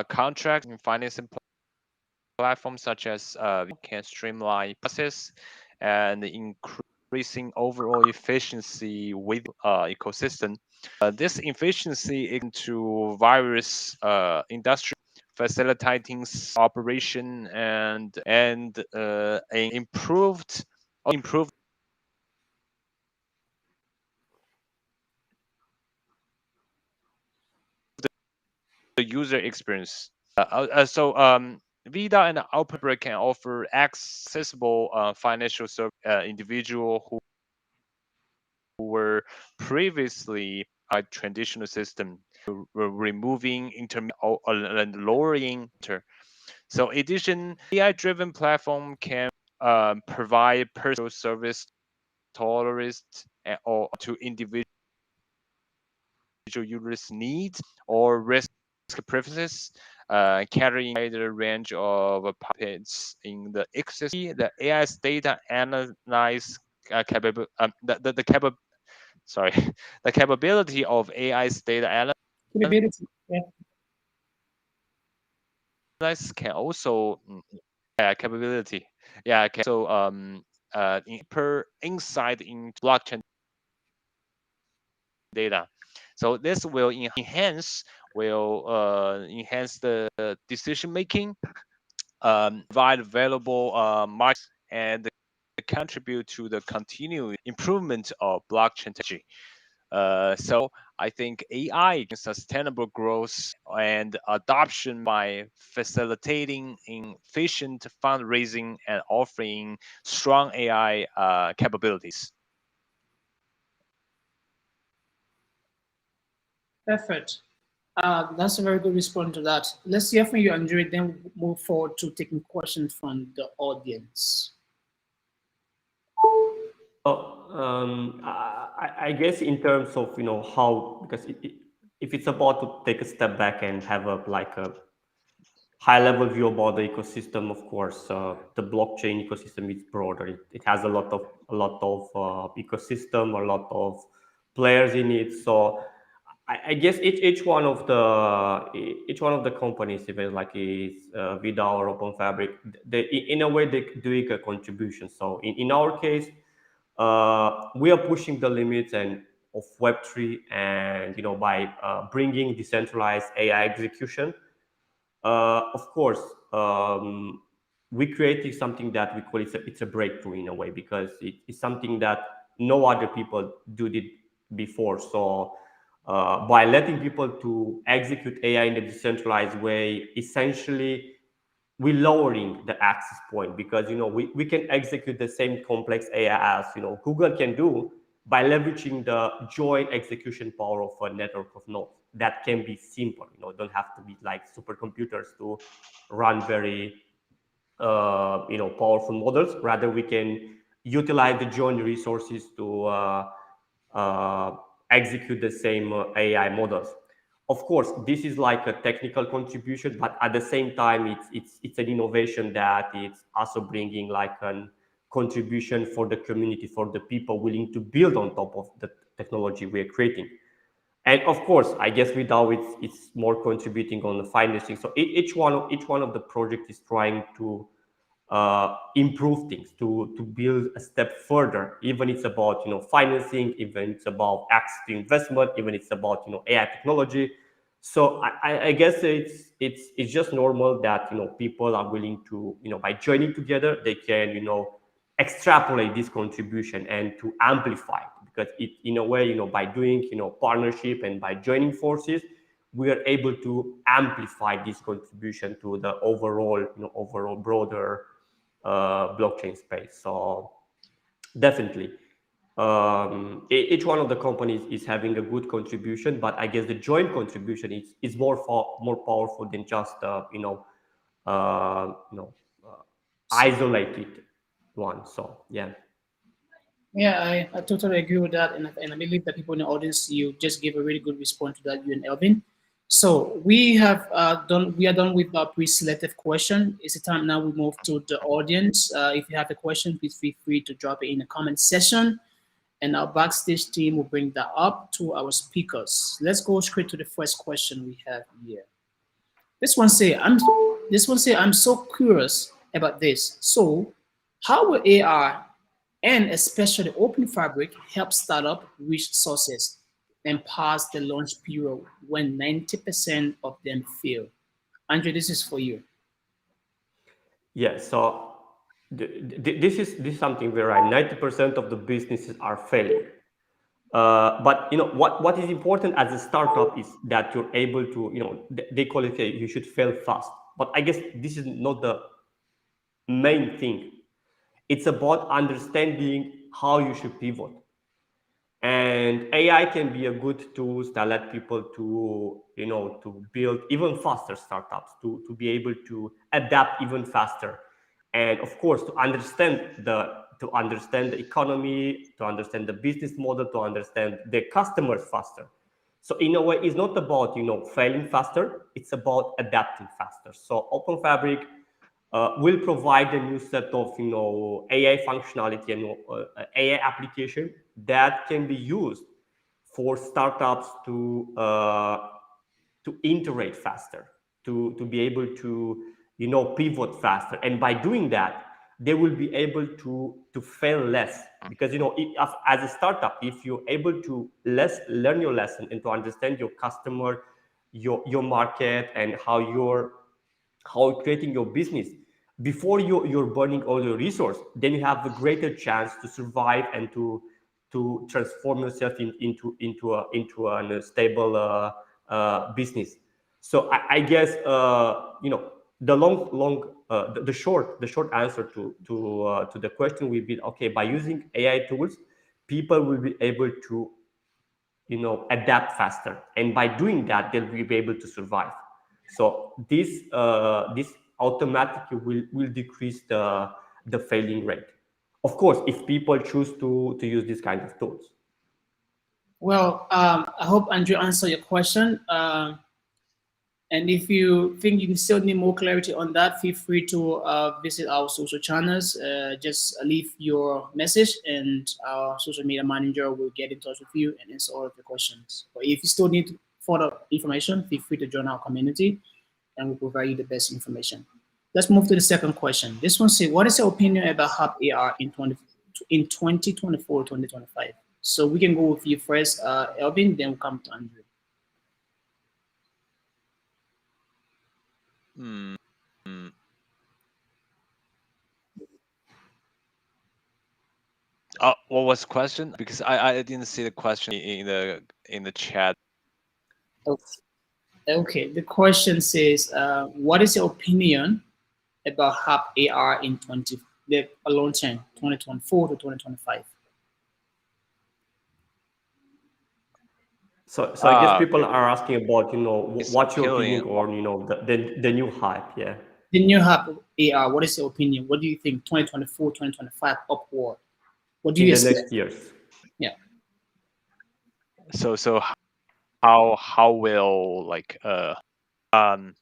contracts and financing platforms such as can streamline process and increasing overall efficiency with ecosystem. This efficiency into various industry facilitating operation and improved the user experience. Vida and Outbreak can offer accessible financial service individual who were previously a traditional system, removing intermediate and lowering. So, in addition, AI-driven platform can provide personal service tourists or to individual users' needs or risk preferences, carrying a wider range of participants in the ecosystem. The AI's data analyze sorry, the capability of AI's data Capability. Yeah. analysis can also capability can also per insight into blockchain data. So this will enhance the decision making, provide available markets, and contribute to the continued improvement of blockchain technology. So I think AI sustainable growth and adoption by facilitating efficient fundraising and offering strong AI capabilities. Perfect. That's a very good response to that. Let's hear from you, Andre, then we'll move forward to taking questions from the audience. I guess in terms of how, because if it's about to take a step back and have a high level view about the ecosystem, of course, the blockchain ecosystem is broader. It has a lot of ecosystem, a lot of players in it. So I guess each one of the companies, even like is Vida or Open Fabric, they in a way they doing a contribution. So in our case, we are pushing the limits and of Web3, and by bringing decentralized AI execution. Of course, we created something that we call it's a breakthrough in a way, because it's something that no other people did it before. So by letting people to execute AI in a decentralized way, essentially we're lowering the access point, because we can execute the same complex AI as Google can do by leveraging the joint execution power of a network of nodes that can be simple. Don't have to be like supercomputers to run very powerful models. Rather, we can utilize the joint resources to uh, execute the same AI models. Of course, this is like a technical contribution, but at the same time, it's an innovation that it's also bringing like an contribution for the community, for the people willing to build on top of the technology we're creating. And of course, I guess without it's more contributing on the financing. So each one of the project is trying to improve things, to build a step further. Even it's about financing, even it's about access to investment, even it's about AI technology. So I guess it's just normal that people are willing to by joining together they can extrapolate this contribution and to amplify it, because it in a way by doing partnership and by joining forces we are able to amplify this contribution to the overall broader blockchain space. So definitely, each one of the companies is having a good contribution, but I guess the joint contribution is more powerful than just uh, you know isolated one. So yeah. Yeah, I totally agree with that, and I believe that people in the audience, you just gave a really good response to that, you and Elvin. So we have we are done with our pre-selected question. It's the time now we move to the audience. If you have a question, please feel free to drop it in the comment section, and our backstage team will bring that up to our speakers. Let's go straight to the first question we have here. This one say, I'm so curious about this. So, how will AI and especially Open Fabric help startup reach success and pass the launch period when 90% of them fail? Andre, this is for you. Yeah, so this is something where 90% of the businesses are failing. But what is important as a startup is that you're able to, they call it you should fail fast. But I guess this is not the main thing. It's about understanding how you should pivot. And AI can be a good tools that let people to, to build even faster startups, to be able to adapt even faster, and of course to understand the economy, to understand the business model, to understand the customers faster. So in a way, it's not about failing faster; it's about adapting faster. So Open Fabric will provide a new set of AI functionality and AI application that can be used for startups to iterate faster, to be able to pivot faster, and by doing that, they will be able to fail less because as a startup, if you're able to less learn your lesson and to understand your customer, your market, and how creating your business before you're burning all your resource, then you have a greater chance to survive and to transform yourself into a stable business. So I guess the short answer to the question will be, okay, by using AI tools, people will be able to adapt faster, and by doing that they'll be able to survive. So this automatically will decrease the failing rate, of course, if people choose to use these kind of tools. Well, I hope Andrew answered your question. And if you think you still need more clarity on that, feel free to visit our social channels. Just leave your message, and our social media manager will get in touch with you and answer all of your questions. But if you still need further information, feel free to join our community, and we'll provide you the best information. Let's move to the second question. This one says, what is your opinion about Hub AR in 2024, 2025? So we can go with you first, Elvin, then we'll come to Andrew. Hmm. What was the question? Because I didn't see the question in the chat. Okay, the question says, what is your opinion about Hub AR in the long term, 2024 to 2025? So I guess people Okay. are asking about It's what's your opinion appealing. on the new hype. Yeah. The new Hub AR, what is your opinion? What do you think, 2024, 2025 upward? What do In you the next expect? years. Yeah. So how will like um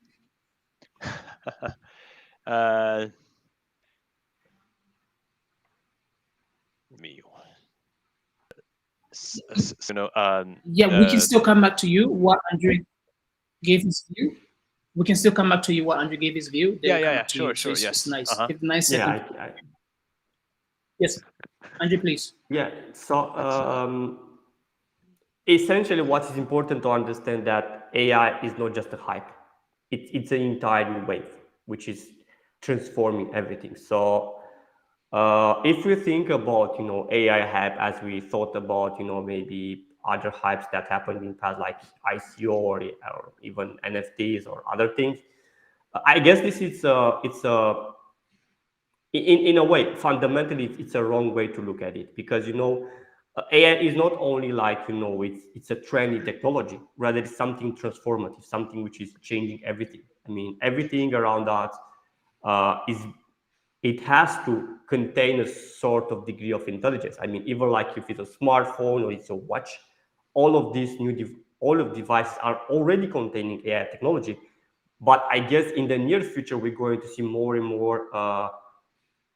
uh me Yeah, we can still come back to you. What Andrew gave his view. We can still come back to you. What Andrew gave his view. Then we come back to you. So sure, it's yes, nice. 59 Yeah, seconds. Yes, Andrew, please. yeah. So that's essentially, what is important to understand that AI is not just a hype; it's an entire new wave, which is transforming everything. So if we think about AI hype as we thought about maybe other hypes that happened in past, like ICO or even NFTs or other things, I guess this is it's a in a way, fundamentally, it's a wrong way to look at it, because AI is not only like it's a trendy technology, rather it's something transformative, something which is changing everything. I mean, everything around us is it has to contain a sort of degree of intelligence. I mean, even like if it's a smartphone or it's a watch, all of these all of devices are already containing AI technology. But I guess in the near future, we're going to see more and more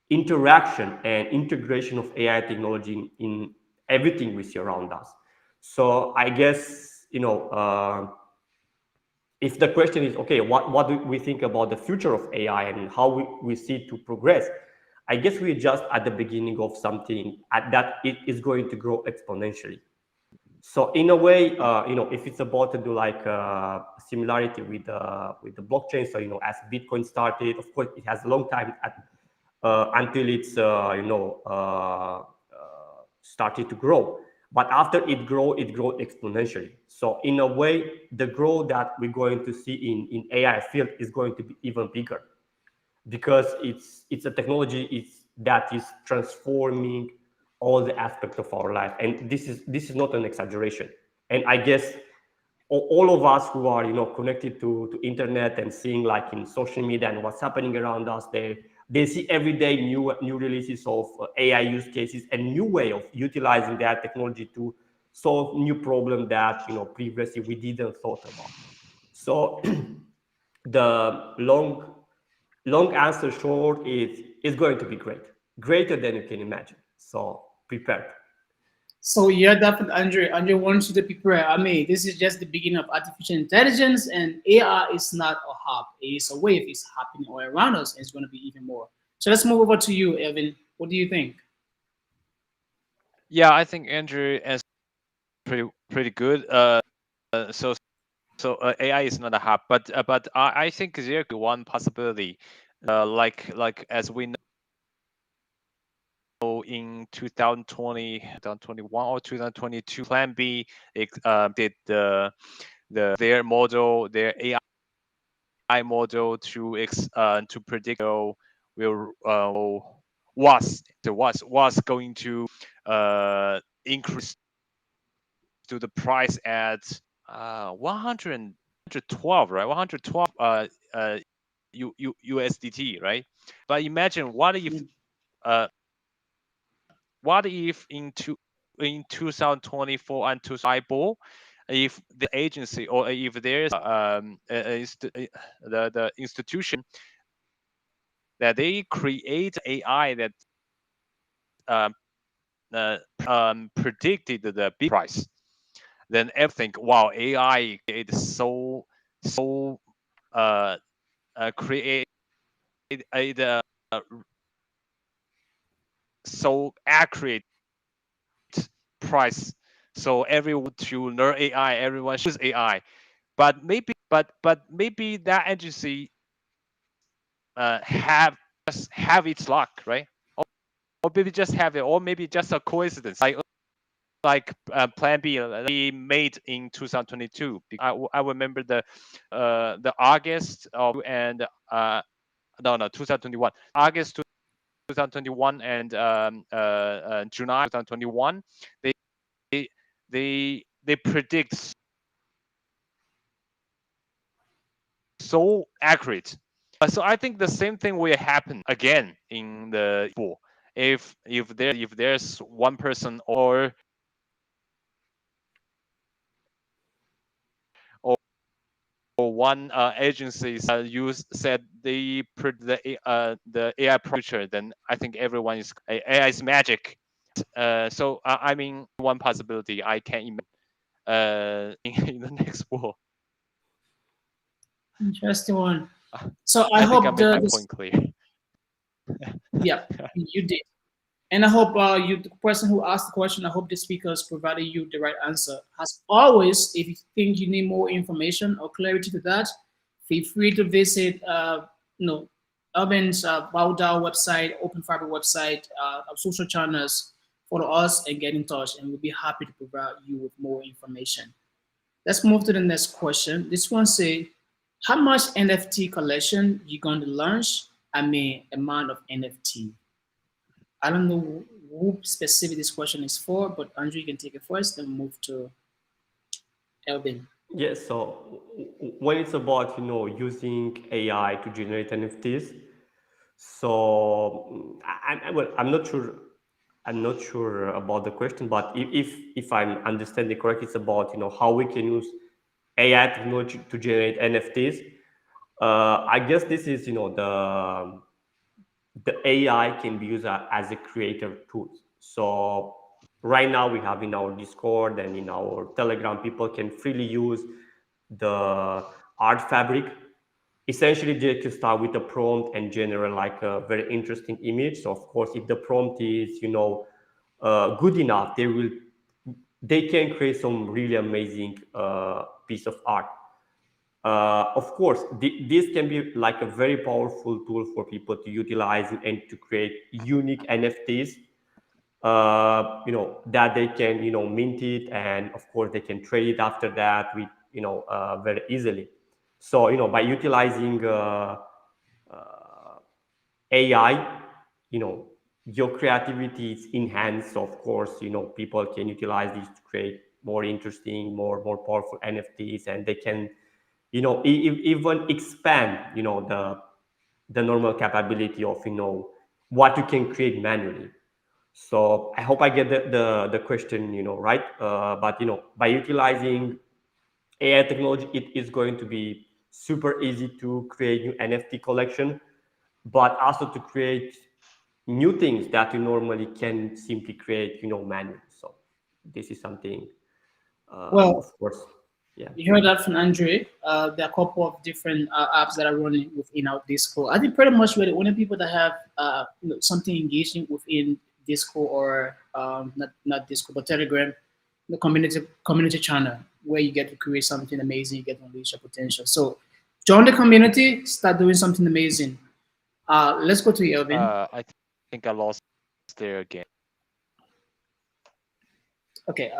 interaction and integration of AI technology in everything we see around us. So I guess if the question is, okay, what do we think about the future of AI and how we see it to progress, I guess we're just at the beginning of something that it is going to grow exponentially. So in a way, if it's about to do like similarity with the blockchain, so as Bitcoin started, of course, it has a long time until it's started to grow. But after it grow exponentially. So in a way, the growth that we're going to see in AI field is going to be even bigger, because it's a technology that is transforming all the aspects of our life, and this is not an exaggeration. And I guess all of us who are connected to internet and seeing like in social media and what's happening around us, they see every day new releases of AI use cases and new way of utilizing that technology to solve new problem that previously we didn't thought about. So the long answer short is it's going to be greater than you can imagine. So prepared. So yeah, definitely, Andre. Andre wants you to prepare. I mean, this is just the beginning of artificial intelligence, and AI is not a hop; it's a wave. It's happening all around us, and it's going to be even more. So let's move over to you, Evan. What do you think? Yeah, I think Andrew answered pretty good. So AI is not a hub, but I think there could be one possibility, like as we know in 2020, 2021 or 2022, Plan B did their model, their AI model to predict will was going to increase to the price at 112, right? 112 USDT, right? But imagine uh, what if in 2024 and 2025, if the agency or if there's the institution that they create AI that um, predicted the big price, then everything, wow, AI is so uh, create a so accurate price. So everyone to learn AI, everyone should use AI. But maybe that agency have just have its luck, right? Or maybe just have it, or maybe just a coincidence. Like Plan B we made in 2022. I remember the August of and no 2021 August 2021 and July 2021. They they predict so accurate. So I think the same thing will happen again in the pool. If there's one person or one agency use said they predict the AI future, then I think everyone is AI is magic. So I mean, one possibility I can imagine in the next war. Interesting one. So I I think I hope made my this, point clear. yeah, you did. And I hope the person who asked the question, I hope the speakers provided you the right answer. As always, if you think you need more information or clarity to that, feel free to visit, Urban's Baudao website, Open Fiber website, our social channels, follow us and get in touch, and we'll be happy to provide you with more information. Let's move to the next question. This one say, how much NFT collection you going to launch? I mean, amount of NFT. I don't know who specific this question is for, but Andrew, you can take it first, then move to Elvin. Yes. So when it's about using AI to generate NFTs, so well, I'm not sure about the question, but if I'm understanding correctly, it's about how we can use AI technology to generate NFTs. I guess this is the AI can be used as a creator tool. So right now we have in our Discord and in our Telegram, people can freely use the art fabric. Essentially, they can start with a prompt and generate like a very interesting image. So of course, if the prompt is good enough, they will they can create some really amazing piece of art. Of course, this can be like a very powerful tool for people to utilize and to create unique NFTs. That they can mint it, and of course they can trade it after that with very easily. So by utilizing AI, your creativity is enhanced. Of course, people can utilize this to create more interesting, more powerful NFTs, and they can, even expand, the normal capability of, what you can create manually. So I hope I get the question, right? But by utilizing AI technology, it is going to be super easy to create new NFT collection, but also to create new things that you normally can simply create, manually. So this is something, Well, of course, yeah. you heard that from Andre. There are a couple of different apps that are running within our Discord. I think pretty much we're the only people that have something engaging within Discord, or not Discord, but Telegram, the community channel, where you get to create something amazing, you get to unleash your potential. So join the community, start doing something amazing. Let's go to Elvin. I think I lost there again. Okay.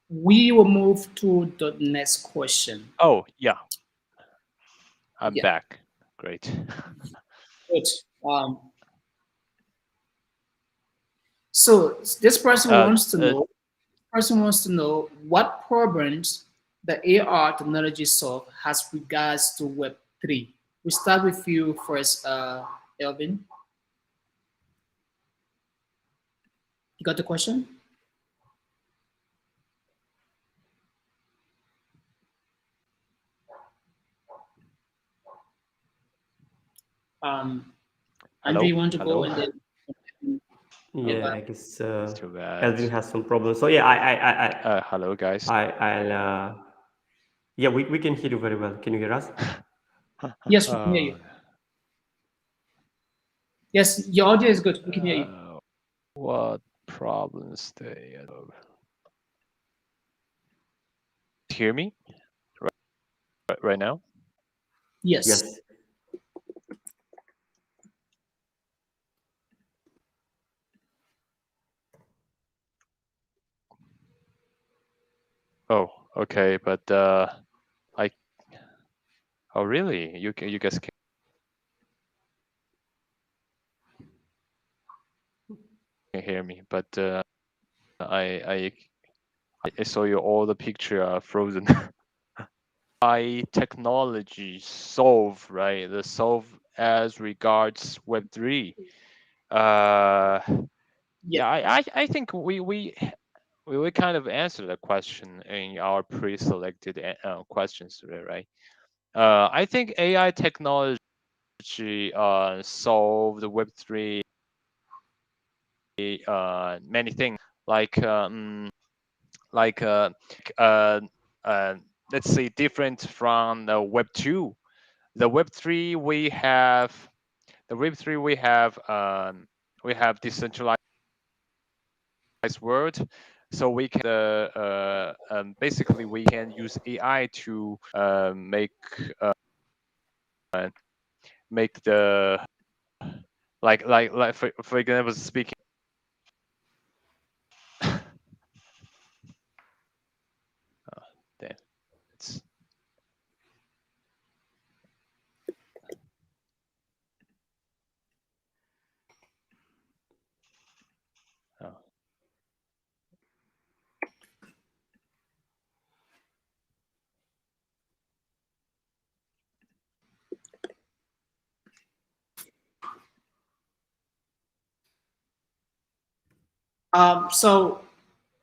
We will move to the next question. Oh, yeah. I'm Yeah. back. Great. Good. So this person wants to know. Person wants to know what problems the AR technology solve has regards to Web3. We start with you first, Elvin. You got the question? Andre, you want to go, Hello? and then Yeah, I guess It's too bad. Elvin has some problems. So yeah, Hello, guys. I'll yeah, we can hear you very well. Can you hear us? yes, we can hear you. Yes, your audio is good. We can hear you. What problems they have? Hear me right now? Yes. Yes. Oh, okay, but I. Oh, really? You guys can hear me, but I I saw you all the picture are frozen. I technology solve, right? The solve as regards Web3. Uh, Yeah. yeah, I think we kind of answered the question in our pre-selected questions today, right? I think AI technology solved Web3 many things like like uh, uh, let's say different from the Web2. The Web3 we have we have decentralized world, so we can basically we can use AI to make the like for example speaking. Damn, it's oh. So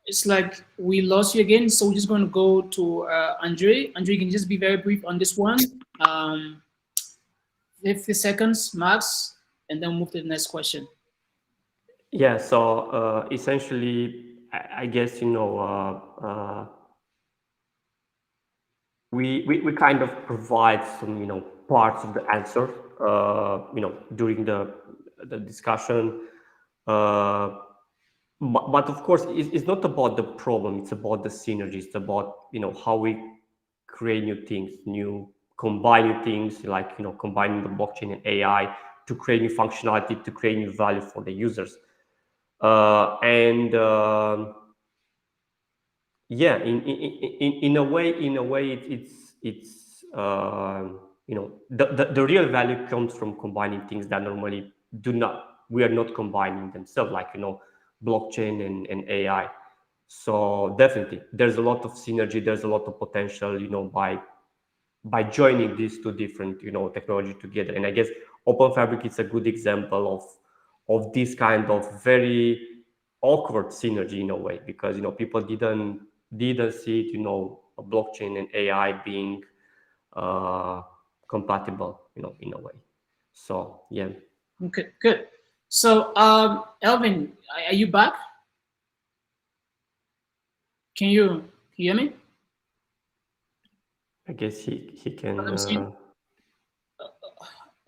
it's like we lost you again. So we're just going to go to Andre. Andre, can you just be very brief on this one? 50 seconds max, and then move to the next question. Yeah, so essentially, I guess we kind of provide some parts of the answer during the discussion. but of course, it's not about the problem. It's about the synergy. It's about how we create new things, combine new things, like combining the blockchain and AI to create new functionality, to create new value for the users. And yeah, in a way, it's the real value comes from combining things that normally we are not combining themselves, like blockchain and AI. So definitely there's a lot of synergy, there's a lot of potential by joining these two different technology together. And I guess Open Fabric is a good example of this kind of very awkward synergy in a way, because people didn't see it, a blockchain and AI being uh, compatible, in a way. So yeah. Okay, good. So, Elvin, are you back? Can you hear me? I guess he What can. I'm saying?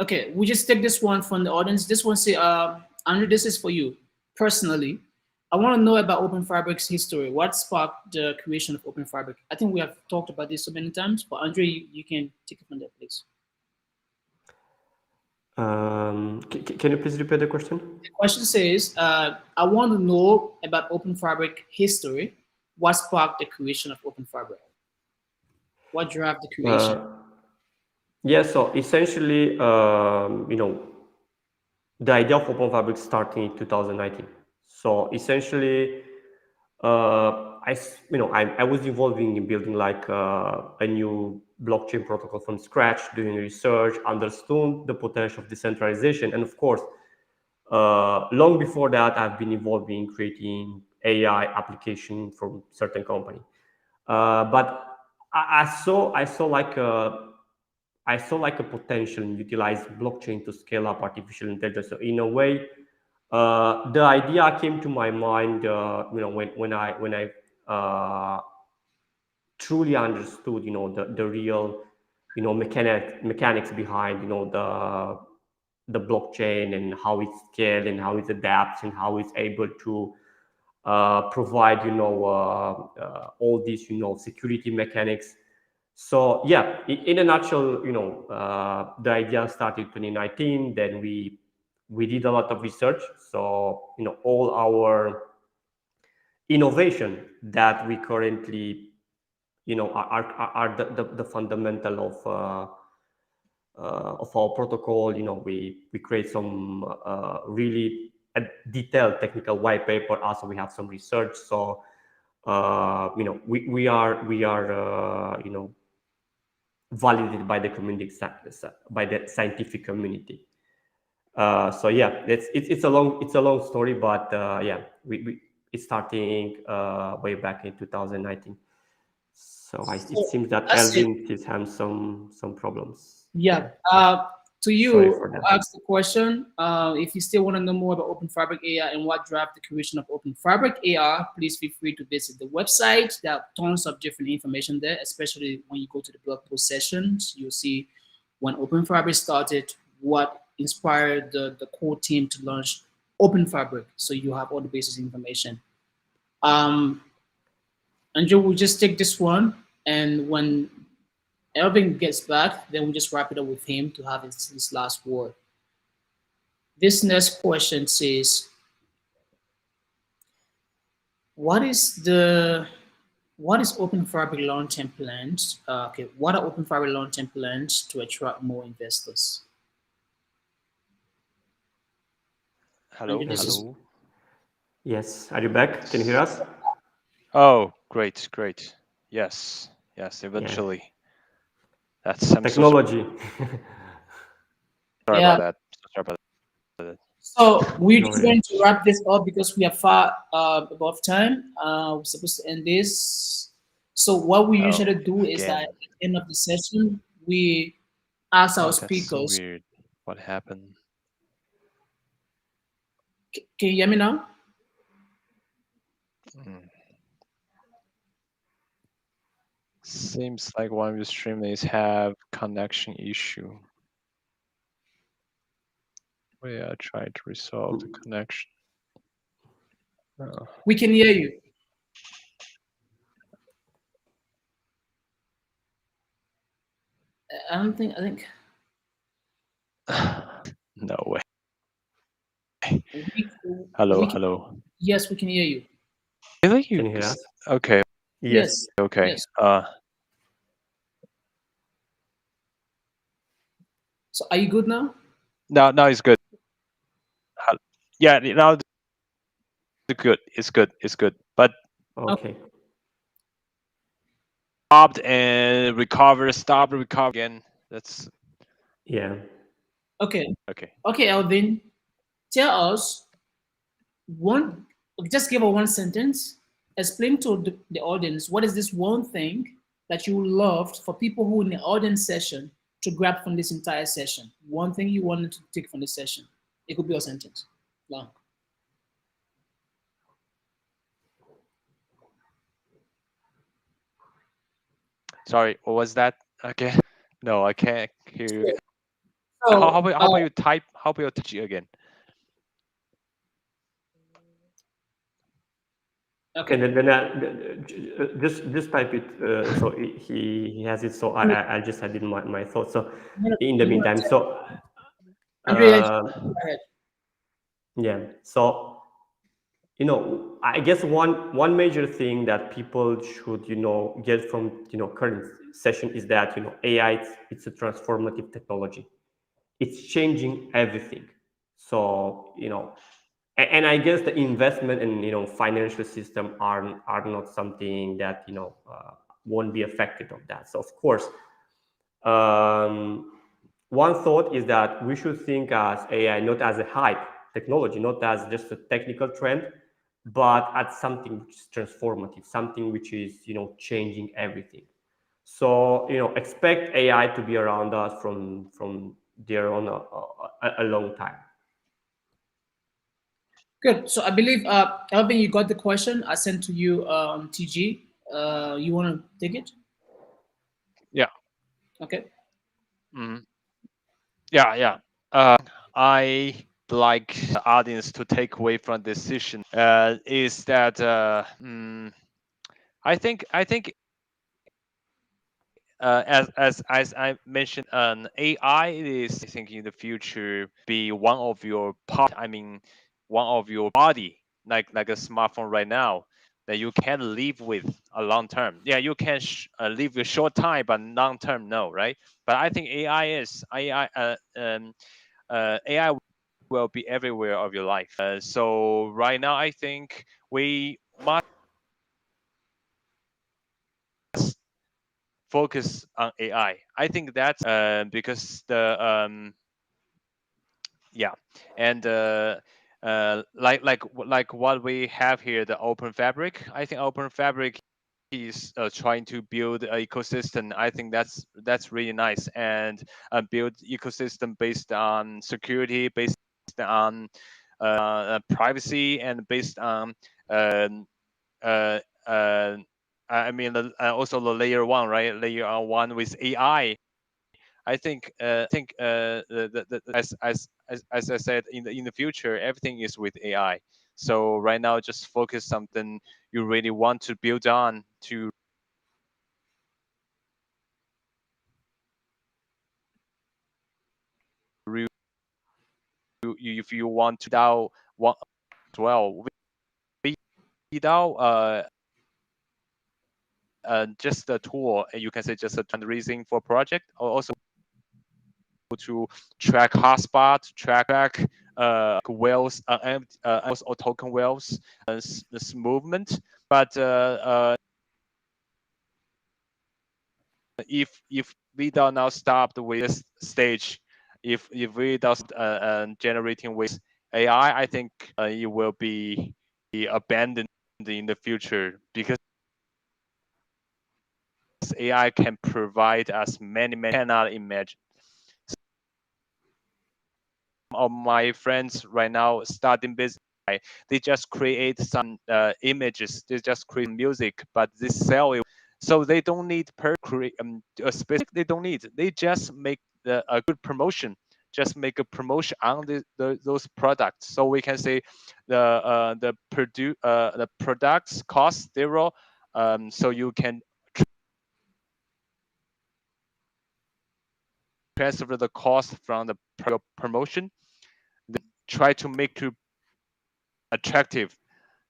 Okay, we just take this one from the audience. This one say, Andrew, this is for you personally. I want to know about Open Fabric's history. What sparked the creation of Open Fabric? I think we have talked about this so many times, but Andre, you can take it from there, please. Can you please repeat the question? The question says, I want to know about Open Fabric history. What sparked the creation of Open Fabric? What drove the creation? Yeah, so essentially, the idea of Open Fabric starting in 2019. So essentially, I was involving in building like a new blockchain protocol from scratch, doing research, understood the potential of decentralization, and of course, long before that, I've been involved in creating AI application from certain company. But I saw like a potential in utilize blockchain to scale up artificial intelligence. So in a way, the idea came to my mind, when I truly understood, the real, mechanics behind, the blockchain and how it scales and how it adapts and how it's able to provide, all these, security mechanics. So yeah, in a nutshell, the idea started 2019. Then we did a lot of research. So all our innovation that we currently, are the fundamental of our protocol. We create some really detailed technical white paper. Also, we have some research. So we are validated by the community, by the scientific community. So yeah, it's a long story, but yeah, we it's starting way back in 2019. So it So seems that that's it. Elvin is having some problems. Yeah. Yeah, To sorry you, for who that. asked the question, if you still want to know more about Open Fabric AI and what drive the creation of Open Fabric AI, please feel free to visit the website. There are tons of different information there, especially when you go to the blog post sessions. You'll see when Open Fabric started, what inspired the core team to launch Open Fabric. So you have all the basic information. Um, Andrew, we'll just take this one, and when Elvin gets back, then we just wrap it up with him to have his last word. This next question says, what is the what is Open Fabric long-term plans? Okay, what are Open Fabric long-term plans to attract more investors? Hello, Andrew, this is hello. Yes, are you back? Can you hear us? Oh, great. Yes, Yeah, eventually. I'm so technology. sorry yeah. about that. So sorry about that. So we're No just going worries. to wrap this up because we are far above time. We're supposed to end this. So what we Oh, usually do is that again. at the end of the session, we ask our Oh, that's so speakers. weird. What happened? Can you hear me now? Hmm. Seems like one of your streamers have connection issue. We are trying to resolve the connection. We can hear you. I don't think. I think No way. we Hello, we can. hello. Yes, we can hear you. Really? Can you hear us? Okay, Yes. Yes. okay. Yes. So are you good now? Now it's good. Hel- Yeah, now it's good. It's good. It's good. But Okay. Okay. stopped and recover, stop, recover again. That's Yeah. Okay. okay. Okay, Alvin, tell us one. Just give a one sentence. Explain to the audience what is this one thing that you loved for people who in the audience session to grab from this entire session. One thing you wanted to take from this session. It could be a sentence. Long. Sorry, what was that? Okay. No, I can't hear you. So, How about you type? How about you type again? Okay, okay. just type it. So he has it. So I just added my thoughts. So in the I'm gonna meantime, tell so Andrea, uh, go ahead. yeah. So I guess one major thing that people should get from current session is that AI, it's a transformative technology. It's changing everything. So and I guess the investment in financial system are not something that won't be affected of that. So of course, um, one thought is that we should think as AI not as a hype technology, not as just a technical trend, but as something which is transformative, something which is changing everything. So expect AI to be around us from there on a long time. Good. So I believe, Alvin, you got the question I sent to you on TG. You want to take it? Yeah. Okay. Mhm. Yeah, yeah. I like the audience to take away from this session is that I think as I mentioned, AI is I think in the future be one of your part. I mean, one of your body, like a smartphone right now that you can live with a long term. Yeah, you can live a short time, but long term no, right? But I think AI will be everywhere of your life. So right now, I think we must focus on AI. I think that's because the yeah, and like what we have here, the Open Fabric. I think Open Fabric is trying to build an ecosystem. I think that's really nice, and build ecosystem based on security, based on privacy, and based on um, uh, uh, I mean also the layer one, right? Layer one with AI. I think as I said, in the future, everything is with AI. So right now, just focus something you really want to build on to if you want to DAO one as well. Without just a tool, and you can say just a fundraising for project, or also to track hotspot, track whales, or token whales, this movement. But if we do not stop with this stage, if we do generating with AI, I think it will be abandoned in the future because AI can provide us many cannot imagine. Of my friends right now starting business, right, they just create some images, they just create music, but they sell it. So they don't need a specific, they don't need, they just make a good promotion just make a promotion on those products. So we can say the products cost zero. So you can transfer the cost from the promotion, then try to make it attractive.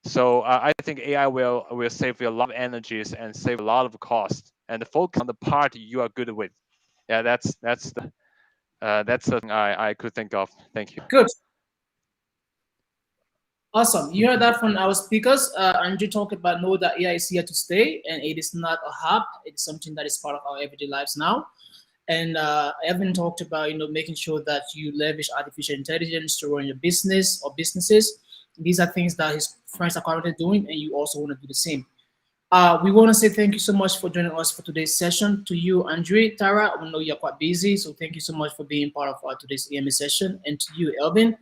So I think AI will save you a lot of energies and save a lot of cost, and focus on the part you are good with. Yeah, that's the thing I could think of. Thank you. Good. Awesome. You heard that from our speakers. Andrew talked about know that AI is here to stay, and it is not a hype. It's something that is part of our everyday lives now. And Evan talked about making sure that you leverage artificial intelligence to run your business or businesses. These are things that his friends are currently doing, and you also want to do the same. We want to say thank you so much for joining us for today's session. To you, Andre, Tara, I know you're quite busy, so thank you so much for being part of today's EMA session. And to you, Elvin,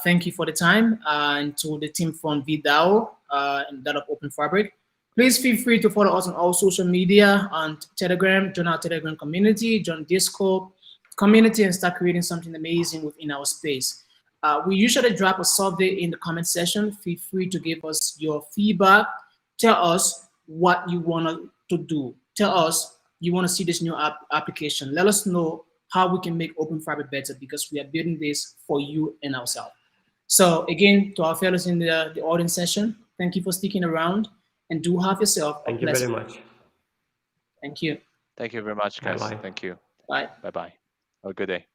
thank you for the time. And to the team from VDAO and that of Open Fabric, please feel free to follow us on all social media, on Telegram, join our Telegram community, join Discord community, and start creating something amazing within our space. We usually drop a survey in the comment section. Feel free to give us your feedback. Tell us what you want to do. Tell us you want to see this new application. Let us know how we can make Open Fabric better, because we are building this for you and ourselves. So again, to our fellows in the audience session, thank you for sticking around, and do have yourself a Thank you very much. Thank you. Thank you very much, guys. Bye-bye. Thank you. Bye. Bye-bye. Have a good day.